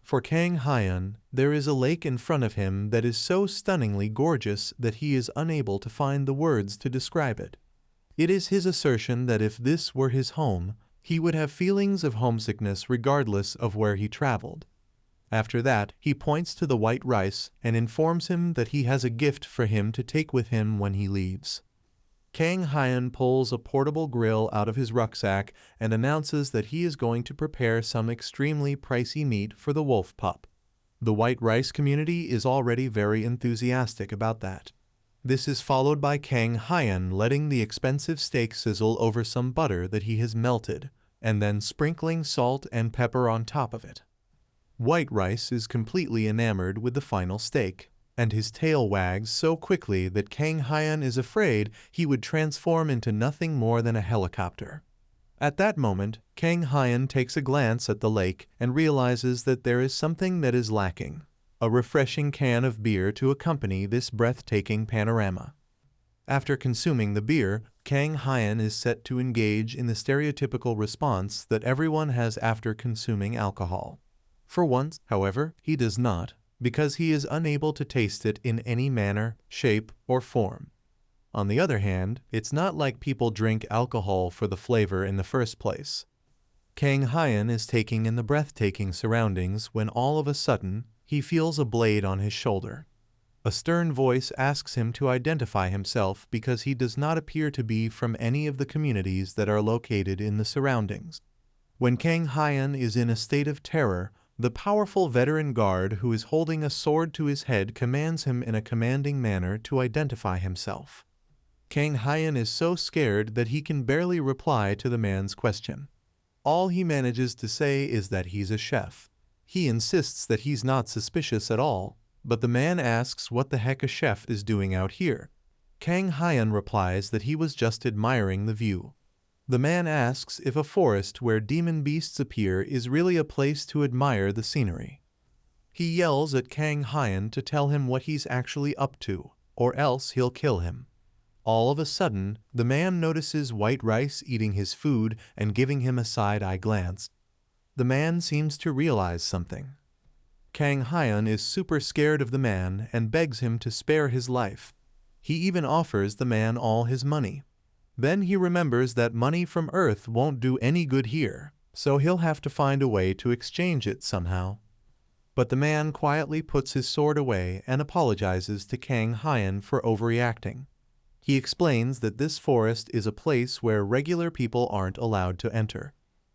For Kang Hyun, there is a lake in front of him that is so stunningly gorgeous that he is unable to find the words to describe it. It is his assertion that if this were his home, he would have feelings of homesickness regardless of where he traveled. After that, he points to the white rice and informs him that he has a gift for him to take with him when he leaves. Kang Hyun pulls a portable grill out of his rucksack and announces that he is going to prepare some extremely pricey meat for the wolf pup. The white rice community is already very enthusiastic about that. This is followed by Kang Hyun letting the expensive steak sizzle over some butter that he has melted, and then sprinkling salt and pepper on top of it. White rice is completely enamored with the final steak, and his tail wags so quickly that Kang Hyun is afraid he would transform into nothing more than a helicopter. At that moment, Kang Hyun takes a glance at the lake and realizes that there is something that is lacking: a refreshing can of beer to accompany this breathtaking panorama. After consuming the beer, Kang Hyun is set to engage in the stereotypical response that everyone has after consuming alcohol. For once, however, he does not, because he is unable to taste it in any manner, shape, or form. On the other hand, it's not like people drink alcohol for the flavor in the first place. Kang Hyun is taking in the breathtaking surroundings when all of a sudden, he feels a blade on his shoulder. A stern voice asks him to identify himself because he does not appear to be from any of the communities that are located in the surroundings. When Kang Hyun is in a state of terror, the powerful veteran guard who is holding a sword to his head commands him in a commanding manner to identify himself. Kang Hyun is so scared that he can barely reply to the man's question. All he manages to say is that he's a chef. He insists that he's not suspicious at all, but the man asks what the heck a chef is doing out here. Kang Hyun replies that he was just admiring the view. The man asks if a forest where demon beasts appear is really a place to admire the scenery. He yells at Kang Hyun to tell him what he's actually up to, or else he'll kill him. All of a sudden, the man notices white rice eating his food and giving him a side-eye glance. The man seems to realize something. Kang Hyun is super scared of the man and begs him to spare his life. He even offers the man all his money. Then he remembers that money from Earth won't do any good here, so he'll have to find a way to exchange it somehow. But the man quietly puts his sword away and apologizes to Kang Hyun for overreacting. He explains that this forest is a place where regular people aren't allowed to enter.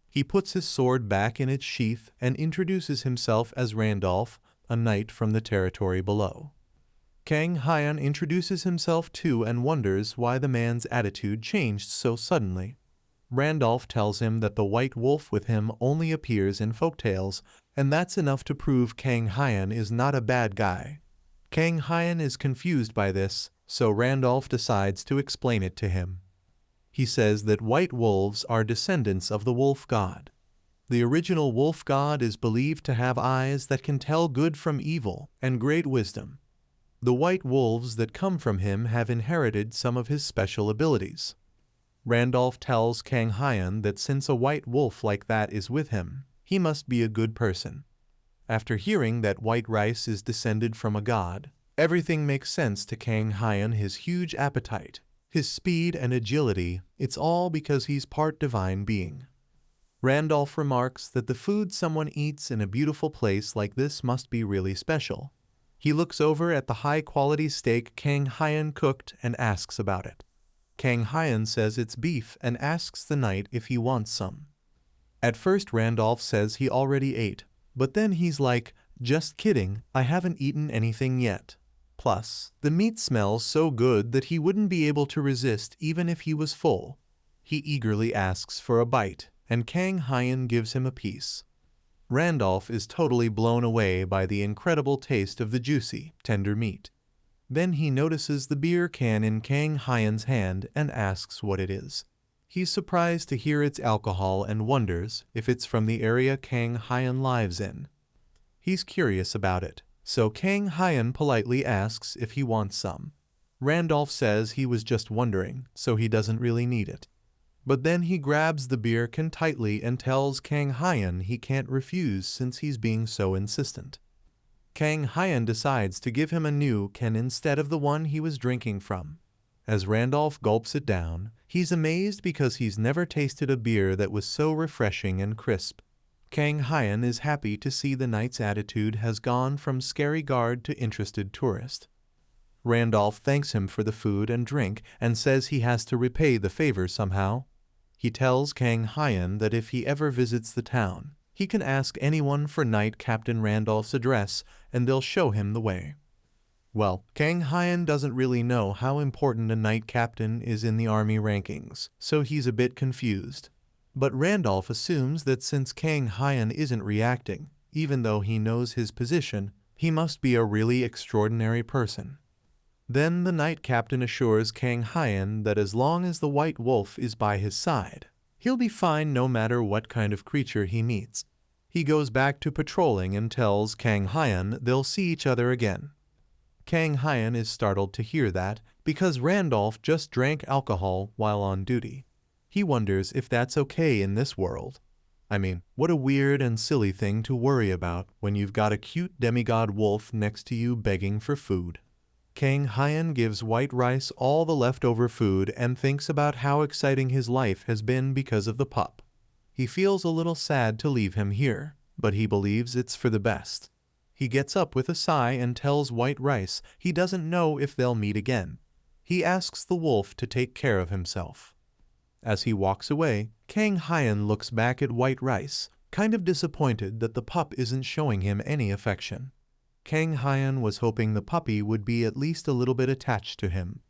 He puts his sword back in its sheath and introduces himself as Randolph, a knight from the territory below. Kang Hyun introduces himself too and wonders why the man's attitude changed so suddenly. Randolph tells him that the white wolf with him only appears in folktales, and that's enough to prove Kang Hyun is not a bad guy. Kang Hyun is confused by this, so Randolph decides to explain it to him. He says that white wolves are descendants of the wolf god. The original wolf god is believed to have eyes that can tell good from evil and great wisdom. The white wolves that come from him have inherited some of his special abilities. Randolph tells Kang Hyun that since a white wolf like that is with him, he must be a good person. After hearing that white rice is descended from a god, everything makes sense to Kang Hyun. His huge appetite, his speed and agility, it's all because he's part divine being. Randolph remarks that the food someone eats in a beautiful place like this must be really special. He looks over at the high-quality steak Kang Hyun cooked and asks about it. Kang Hyun says it's beef and asks the knight if he wants some. At first Randolph says he already ate, but then he's like, "Just kidding, I haven't eaten anything yet." Plus, the meat smells so good that he wouldn't be able to resist even if he was full. He eagerly asks for a bite, and Kang Hyun gives him a piece. Randolph is totally blown away by the incredible taste of the juicy, tender meat. Then he notices the beer can in Kang Hyun's hand and asks what it is. He's surprised to hear it's alcohol and wonders if it's from the area Kang Hyun lives in. He's curious about it, so Kang Hyun politely asks if he wants some. Randolph says he was just wondering, so he doesn't really need it. But then he grabs the beer can tightly and tells Kang Hyun he can't refuse since he's being so insistent. Kang Hyun decides to give him a new can instead of the one he was drinking from. As Randolph gulps it down, he's amazed because he's never tasted a beer that was so refreshing and crisp. Kang Hyun is happy to see the knight's attitude has gone from scary guard to interested tourist. Randolph thanks him for the food and drink and says he has to repay the favor somehow. He tells Kang Hyun that if he ever visits the town, he can ask anyone for Knight Captain Randolph's address and they'll show him the way. Well, Kang Hyun doesn't really know how important a knight captain is in the army rankings, so he's a bit confused. But Randolph assumes that since Kang Hyun isn't reacting, even though he knows his position, he must be a really extraordinary person. Then the knight captain assures Kang Hyun that as long as the white wolf is by his side, he'll be fine no matter what kind of creature he meets. He goes back to patrolling and tells Kang Hyun they'll see each other again. Kang Hyun is startled to hear that because Randolph just drank alcohol while on duty. He wonders if that's okay in this world. I mean, what a weird and silly thing to worry about when you've got a cute demigod wolf next to you begging for food. Kang Hyun gives White Rice all the leftover food and thinks about how exciting his life has been because of the pup. He feels a little sad to leave him here, but he believes it's for the best. He gets up with a sigh and tells White Rice he doesn't know if they'll meet again. He asks the wolf to take care of himself. As he walks away, Kang Hyun looks back at White Rice, kind of disappointed that the pup isn't showing him any affection. Kang Hyun was hoping the puppy would be at least a little bit attached to him.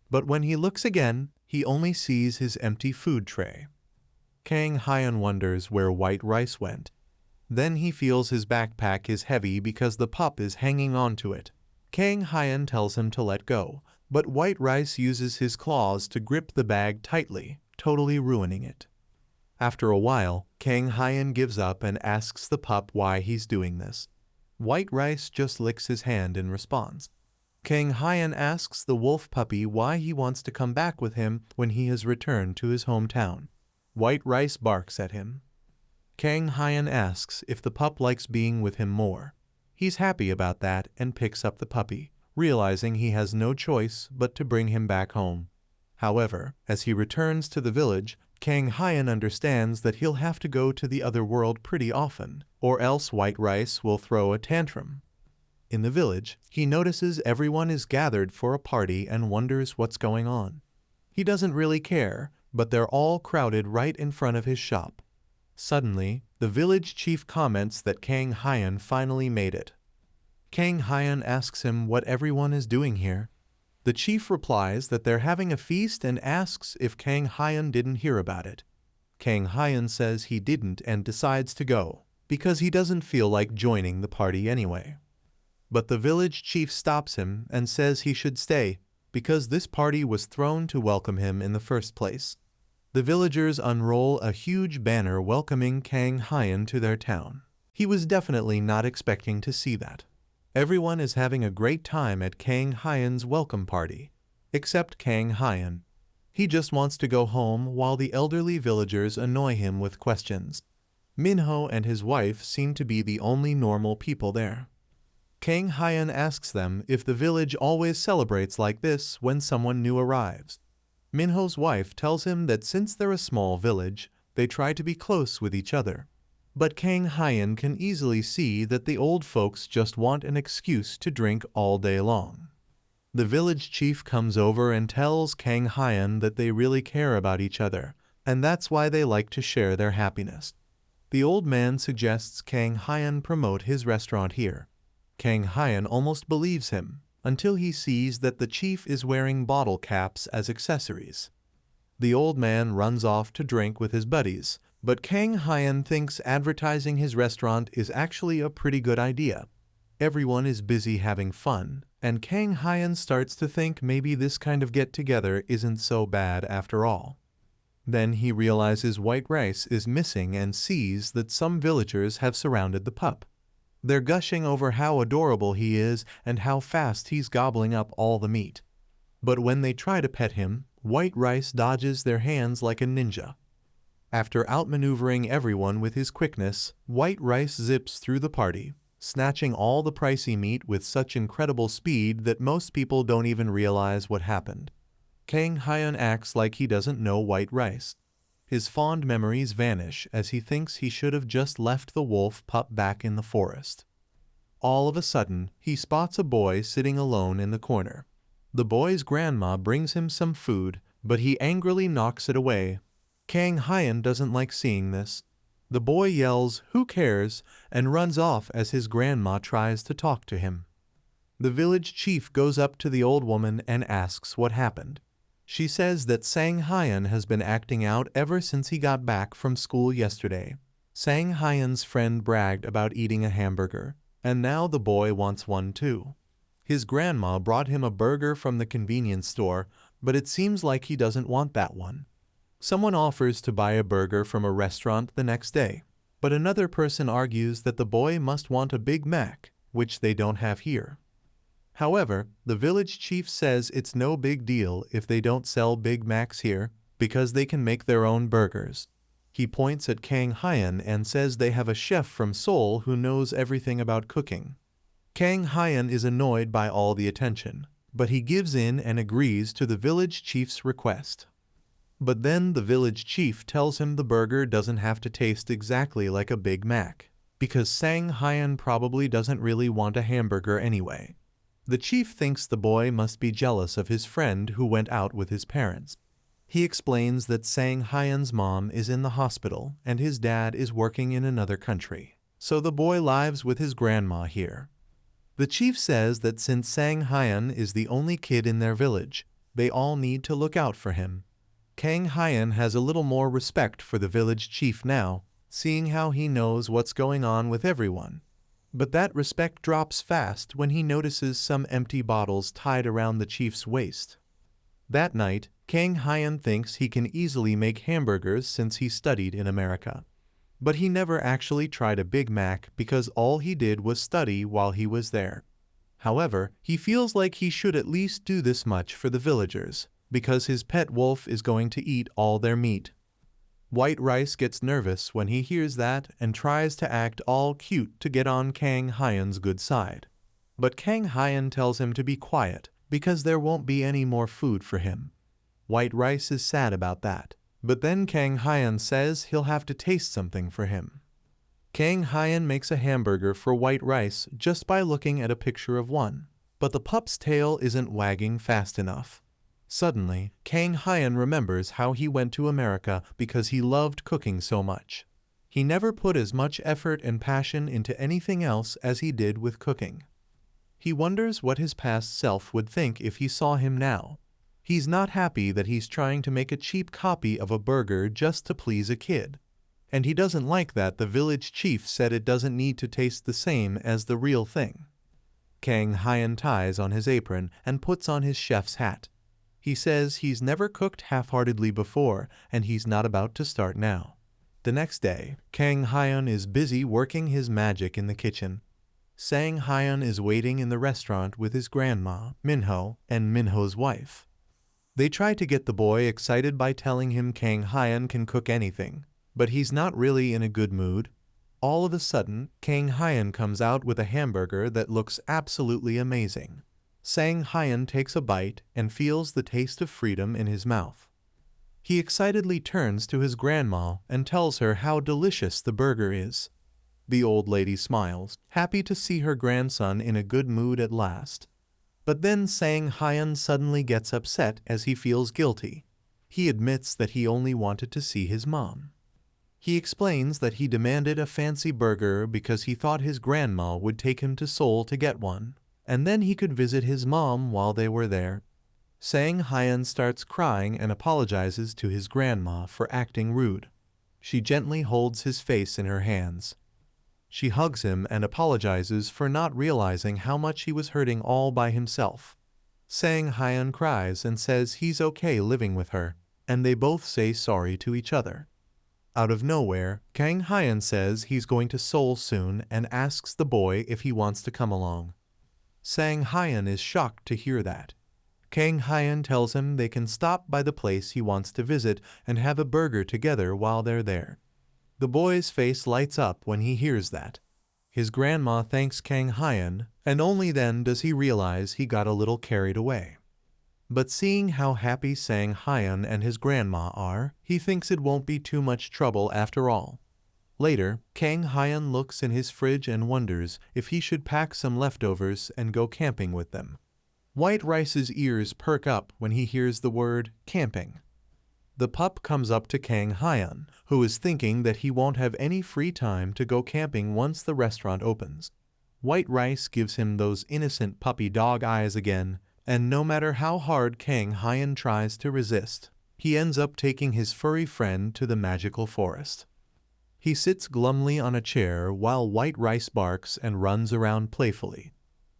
But when he looks again, he only sees his empty food tray. Kang Hyun wonders where White Rice went. Then he feels his backpack is heavy because the pup is hanging onto it. Kang Hyun tells him to let go, but White Rice uses his claws to grip the bag tightly, totally ruining it. After a while, Kang Hyun gives up and asks the pup why he's doing this. White Rice just licks his hand in response. Kang Hyun asks the wolf puppy why he wants to come back with him when he has returned to his hometown. White Rice barks at him. Kang Hyun asks if the pup likes being with him more. He's happy about that and picks up the puppy, realizing he has no choice but to bring him back home. However, as he returns to the village, Kang Hyun understands that he'll have to go to the other world pretty often, or else White Rice will throw a tantrum. In the village, he notices everyone is gathered for a party and wonders what's going on. He doesn't really care, but they're all crowded right in front of his shop. Suddenly, the village chief comments that Kang Hyun finally made it. Kang Hyun asks him what everyone is doing here. The chief replies that they're having a feast and asks if Kang Hyun didn't hear about it. Kang Hyun says he didn't and decides to go, because he doesn't feel like joining the party anyway. But the village chief stops him and says he should stay, because this party was thrown to welcome him in the first place. The villagers unroll a huge banner welcoming Kang Hyun to their town. He was definitely not expecting to see that. Everyone is having a great time at Kang Hyun's welcome party, except Kang Hyun. He just wants to go home while the elderly villagers annoy him with questions. Minho and his wife seem to be the only normal people there. Kang Hyun asks them if the village always celebrates like this when someone new arrives. Minho's wife tells him that since they're a small village, they try to be close with each other. But Kang Hyun can easily see that the old folks just want an excuse to drink all day long. The village chief comes over and tells Kang Hyun that they really care about each other, and that's why they like to share their happiness. The old man suggests Kang Hyun promote his restaurant here. Kang Hyun almost believes him, until he sees that the chief is wearing bottle caps as accessories. The old man runs off to drink with his buddies, but Kang Hyun thinks advertising his restaurant is actually a pretty good idea. Everyone is busy having fun, and Kang Hyun starts to think maybe this kind of get-together isn't so bad after all. Then he realizes White Rice is missing and sees that some villagers have surrounded the pup. They're gushing over how adorable he is and how fast he's gobbling up all the meat. But when they try to pet him, White Rice dodges their hands like a ninja. After outmaneuvering everyone with his quickness, White Rice zips through the party, snatching all the pricey meat with such incredible speed that most people don't even realize what happened. Kang Hyun acts like he doesn't know White Rice. His fond memories vanish as he thinks he should have just left the wolf pup back in the forest. All of a sudden, he spots a boy sitting alone in the corner. The boy's grandma brings him some food, but he angrily knocks it away. Kang Hyun doesn't like seeing this. The boy yells, "Who cares?" and runs off as his grandma tries to talk to him. The village chief goes up to the old woman and asks what happened. She says that Sang Hyun has been acting out ever since he got back from school yesterday. Sang Hyun's friend bragged about eating a hamburger, and now the boy wants one too. His grandma brought him a burger from the convenience store, but it seems like he doesn't want that one. Someone offers to buy a burger from a restaurant the next day, but another person argues that the boy must want a Big Mac, which they don't have here. However, the village chief says it's no big deal if they don't sell Big Macs here, because they can make their own burgers. He points at Kang Hyun and says they have a chef from Seoul who knows everything about cooking. Kang Hyun is annoyed by all the attention, but he gives in and agrees to the village chief's request. But then the village chief tells him the burger doesn't have to taste exactly like a Big Mac, because Sang Hyun probably doesn't really want a hamburger anyway. The chief thinks the boy must be jealous of his friend who went out with his parents. He explains that Sang Hyun's mom is in the hospital and his dad is working in another country, so the boy lives with his grandma here. The chief says that since Sang Hyun is the only kid in their village, they all need to look out for him. Kang Hyun has a little more respect for the village chief now, seeing how he knows what's going on with everyone. But that respect drops fast when he notices some empty bottles tied around the chief's waist. That night, Kang Hyun thinks he can easily make hamburgers since he studied in America. But he never actually tried a Big Mac because all he did was study while he was there. However, he feels like he should at least do this much for the villagers, because his pet wolf is going to eat all their meat. White Rice gets nervous when he hears that and tries to act all cute to get on Kang Hyun's good side. But Kang Hyun tells him to be quiet because there won't be any more food for him. White Rice is sad about that, but then Kang Hyun says he'll have to taste something for him. Kang Hyun makes a hamburger for White Rice just by looking at a picture of one, but the pup's tail isn't wagging fast enough. Suddenly, Kang Hyun remembers how he went to America because he loved cooking so much. He never put as much effort and passion into anything else as he did with cooking. He wonders what his past self would think if he saw him now. He's not happy that he's trying to make a cheap copy of a burger just to please a kid. And he doesn't like that the village chief said it doesn't need to taste the same as the real thing. Kang Hyun ties on his apron and puts on his chef's hat. He says he's never cooked half-heartedly before and he's not about to start now. The next day, Kang Hyun is busy working his magic in the kitchen. Sang Hyun is waiting in the restaurant with his grandma, Minho, and Minho's wife. They try to get the boy excited by telling him Kang Hyun can cook anything, but he's not really in a good mood. All of a sudden, Kang Hyun comes out with a hamburger that looks absolutely amazing. Sang Hyun takes a bite and feels the taste of freedom in his mouth. He excitedly turns to his grandma and tells her how delicious the burger is. The old lady smiles, happy to see her grandson in a good mood at last. But then Sang Hyun suddenly gets upset as he feels guilty. He admits that he only wanted to see his mom. He explains that he demanded a fancy burger because he thought his grandma would take him to Seoul to get one, and then he could visit his mom while they were there. Sang Hyun starts crying and apologizes to his grandma for acting rude. She gently holds his face in her hands. She hugs him and apologizes for not realizing how much he was hurting all by himself. Sang Hyun cries and says he's okay living with her, and they both say sorry to each other. Out of nowhere, Kang Hyun says he's going to Seoul soon and asks the boy if he wants to come along. Sang Hyun is shocked to hear that. Kang Hyun tells him they can stop by the place he wants to visit and have a burger together while they're there. The boy's face lights up when he hears that. His grandma thanks Kang Hyun, and only then does he realize he got a little carried away. But seeing how happy Sang Hyun and his grandma are, he thinks it won't be too much trouble after all. Later, Kang Hyun looks in his fridge and wonders if he should pack some leftovers and go camping with them. White Rice's ears perk up when he hears the word camping. The pup comes up to Kang Hyun, who is thinking that he won't have any free time to go camping once the restaurant opens. White Rice gives him those innocent puppy dog eyes again, and no matter how hard Kang Hyun tries to resist, he ends up taking his furry friend to the magical forest. He sits glumly on a chair while White Rice barks and runs around playfully.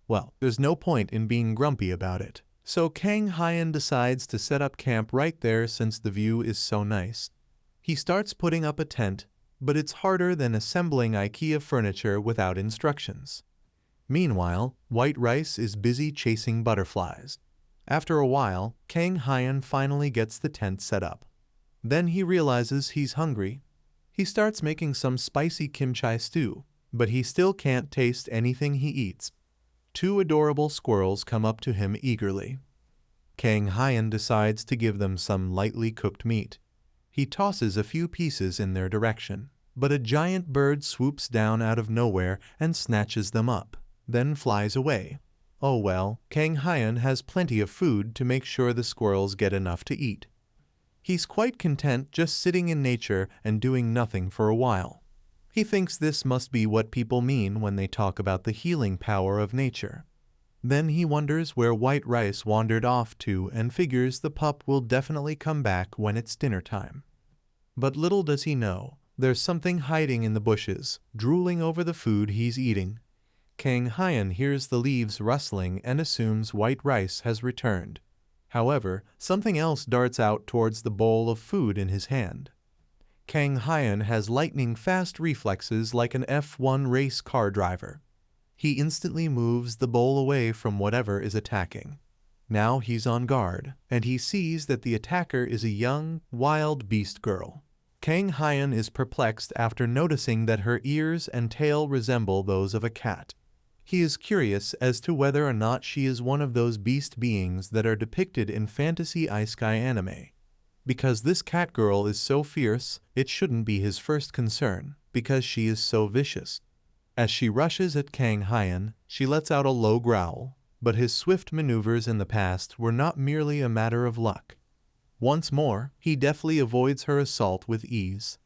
Well, there's no point in being grumpy about it, so Kang Hyun decides to set up camp right there since the view is so nice. He starts putting up a tent, but it's harder than assembling IKEA furniture without instructions. Meanwhile, White Rice is busy chasing butterflies. After a while, Kang Hyun finally gets the tent set up. Then he realizes he's hungry. He starts making some spicy kimchi stew, but he still can't taste anything he eats. Two adorable squirrels come up to him eagerly. Kang Hyun decides to give them some lightly cooked meat. He tosses a few pieces in their direction, but a giant bird swoops down out of nowhere and snatches them up, then flies away. Oh well, Kang Hyun has plenty of food to make sure the squirrels get enough to eat. He's quite content just sitting in nature and doing nothing for a while. He thinks this must be what people mean when they talk about the healing power of nature. Then he wonders where White Rice wandered off to and figures the pup will definitely come back when it's dinner time. But little does he know, there's something hiding in the bushes, drooling over the food he's eating. Kang Hyun hears the leaves rustling and assumes White Rice has returned. However, something else darts out towards the bowl of food in his hand. Kang Hyun has lightning-fast reflexes like an F1 race car driver. He instantly moves the bowl away from whatever is attacking. Now he's on guard, and he sees that the attacker is a young, wild beast girl. Kang Hyun is perplexed after noticing that her ears and tail resemble those of a cat. He is curious as to whether or not she is one of those beast beings that are depicted in fantasy isekai anime. Because this catgirl is so fierce, it shouldn't be his first concern, because she is so vicious. As she rushes at Kang Hyun, she lets out a low growl, but his swift maneuvers in the past were not merely a matter of luck. Once more, he deftly avoids her assault with ease.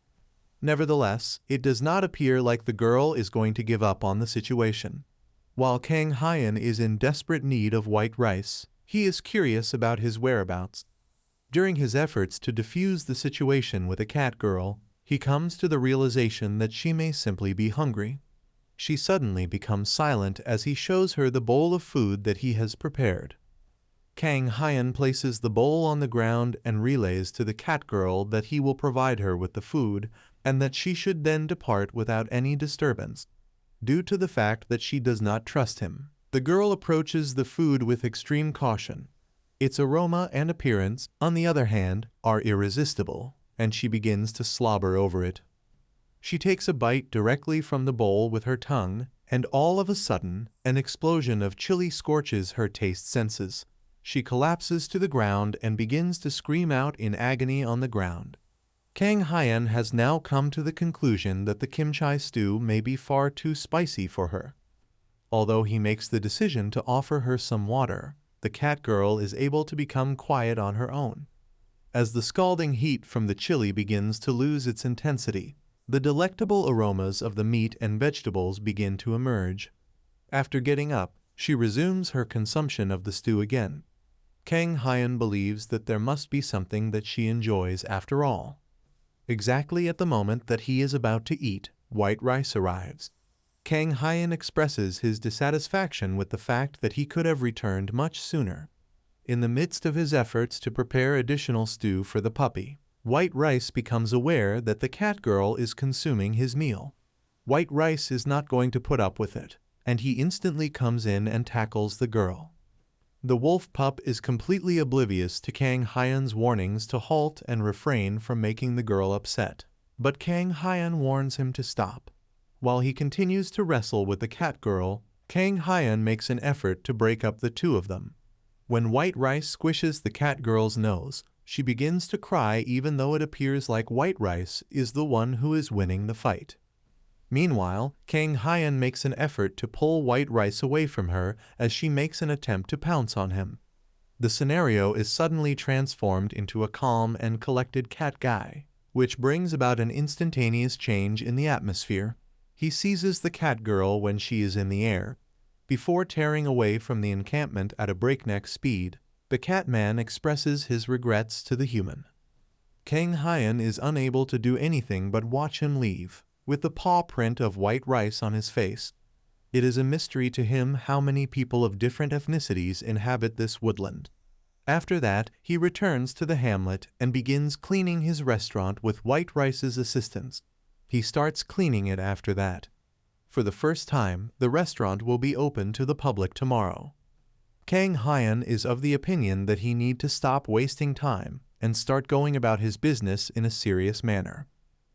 Nevertheless, it does not appear like the girl is going to give up on the situation. While Kang Hyun is in desperate need of White Rice, he is curious about his whereabouts. During his efforts to defuse the situation with a catgirl, he comes to the realization that she may simply be hungry. She suddenly becomes silent as he shows her the bowl of food that he has prepared. Kang Hyun places the bowl on the ground and relays to the catgirl that he will provide her with the food and that she should then depart without any disturbance. Due to the fact that she does not trust him, the girl approaches the food with extreme caution. Its aroma and appearance, on the other hand, are irresistible, and she begins to slobber over it. She takes a bite directly from the bowl with her tongue, and all of a sudden, an explosion of chili scorches her taste senses. She collapses to the ground and begins to scream out in agony on the ground. Kang Hyun has now come to the conclusion that the kimchi stew may be far too spicy for her. Although he makes the decision to offer her some water, the catgirl is able to become quiet on her own. As the scalding heat from the chili begins to lose its intensity, the delectable aromas of the meat and vegetables begin to emerge. After getting up, she resumes her consumption of the stew again. Kang Hyun believes that there must be something that she enjoys after all. Exactly at the moment that he is about to eat, White Rice arrives. Kang Hyun expresses his dissatisfaction with the fact that he could have returned much sooner. In the midst of his efforts to prepare additional stew for the puppy, White Rice becomes aware that the catgirl is consuming his meal. White Rice is not going to put up with it, and he instantly comes in and tackles the girl. The wolf pup is completely oblivious to Kang Hyun's warnings to halt and refrain from making the girl upset, but Kang Hyun warns him to stop. While he continues to wrestle with the catgirl, Kang Hyun makes an effort to break up the two of them. When white rice squishes the catgirl's nose, she begins to cry even though it appears like white rice is the one who is winning the fight. Meanwhile, Kang Hyun makes an effort to pull white rice away from her as she makes an attempt to pounce on him. The scenario is suddenly transformed into a calm and collected cat guy, which brings about an instantaneous change in the atmosphere. He seizes the catgirl when she is in the air. Before tearing away from the encampment at a breakneck speed, the catman expresses his regrets to the human. Kang Hyun is unable to do anything but watch him leave, with the paw print of white rice on his face. It is a mystery to him how many people of different ethnicities inhabit this woodland. After that, he returns to the hamlet and begins cleaning his restaurant with white rice's assistance. He starts cleaning it after that. For the first time, the restaurant will be open to the public tomorrow. Kang Hyun is of the opinion that he need to stop wasting time and start going about his business in a serious manner.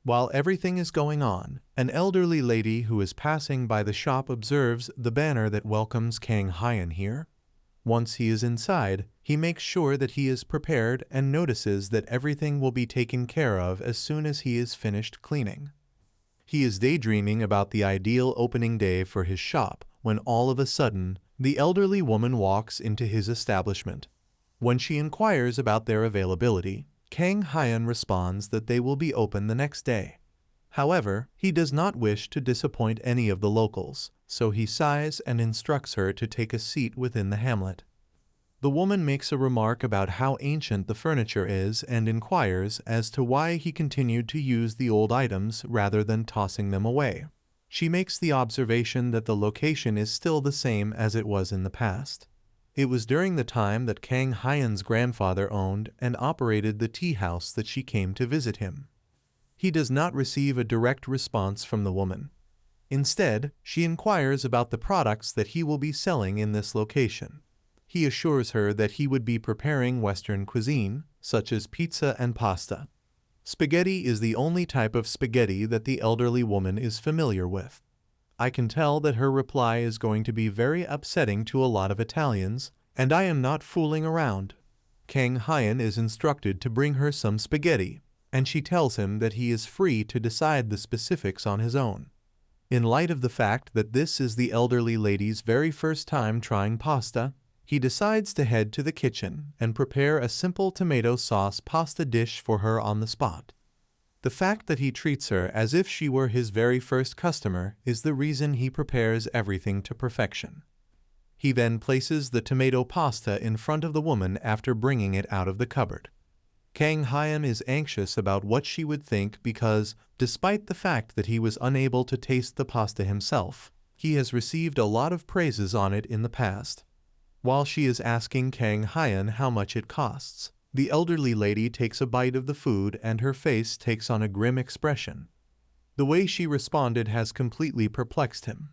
While everything is going on, an elderly lady who is passing by the shop observes the banner that welcomes Kang Hyun here. Once he is inside, he makes sure that he is prepared and notices that everything will be taken care of as soon as he is finished cleaning. He is daydreaming about the ideal opening day for his shop when all of a sudden, the elderly woman walks into his establishment. When she inquires about their availability, Kang Hyun responds that they will be open the next day. However, he does not wish to disappoint any of the locals, so he sighs and instructs her to take a seat within the hamlet. The woman makes a remark about how ancient the furniture is and inquires as to why he continued to use the old items rather than tossing them away. She makes the observation that the location is still the same as it was in the past. It was during the time that Kang Hyun's grandfather owned and operated the tea house that she came to visit him. He does not receive a direct response from the woman. Instead, she inquires about the products that he will be selling in this location. He assures her that he would be preparing Western cuisine, such as pizza and pasta. Spaghetti is the only type of spaghetti that the elderly woman is familiar with. I can tell that her reply is going to be very upsetting to a lot of Italians, and I am not fooling around. Kang Hyun is instructed to bring her some spaghetti, and she tells him that he is free to decide the specifics on his own. In light of the fact that this is the elderly lady's very first time trying pasta, he decides to head to the kitchen and prepare a simple tomato sauce pasta dish for her on the spot. The fact that he treats her as if she were his very first customer is the reason he prepares everything to perfection. He then places the tomato pasta in front of the woman after bringing it out of the cupboard. Kang Hyun is anxious about what she would think because, despite the fact that he was unable to taste the pasta himself, he has received a lot of praises on it in the past. While she is asking Kang Hyun how much it costs, the elderly lady takes a bite of the food and her face takes on a grim expression. The way she responded has completely perplexed him.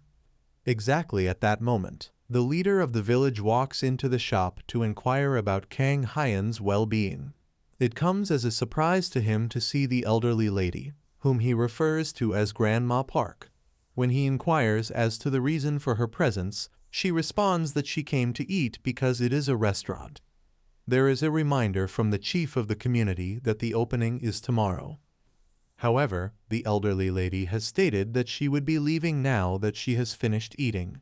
Exactly at that moment, the leader of the village walks into the shop to inquire about Kang Hyun's well-being. It comes as a surprise to him to see the elderly lady, whom he refers to as Grandma Park. When he inquires as to the reason for her presence, she responds that she came to eat because it is a restaurant. There is a reminder from the chief of the community that the opening is tomorrow. However, the elderly lady has stated that she would be leaving now that she has finished eating.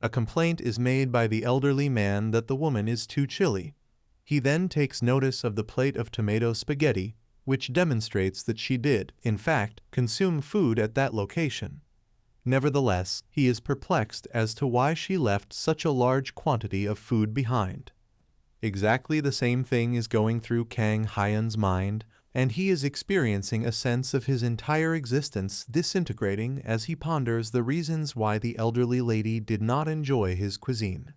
A complaint is made by the elderly man that the woman is too chilly. He then takes notice of the plate of tomato spaghetti, which demonstrates that she did, in fact, consume food at that location. Nevertheless, he is perplexed as to why she left such a large quantity of food behind. Exactly the same thing is going through Kang Hyun's mind, and he is experiencing a sense of his entire existence disintegrating as he ponders the reasons why the elderly lady did not enjoy his cuisine.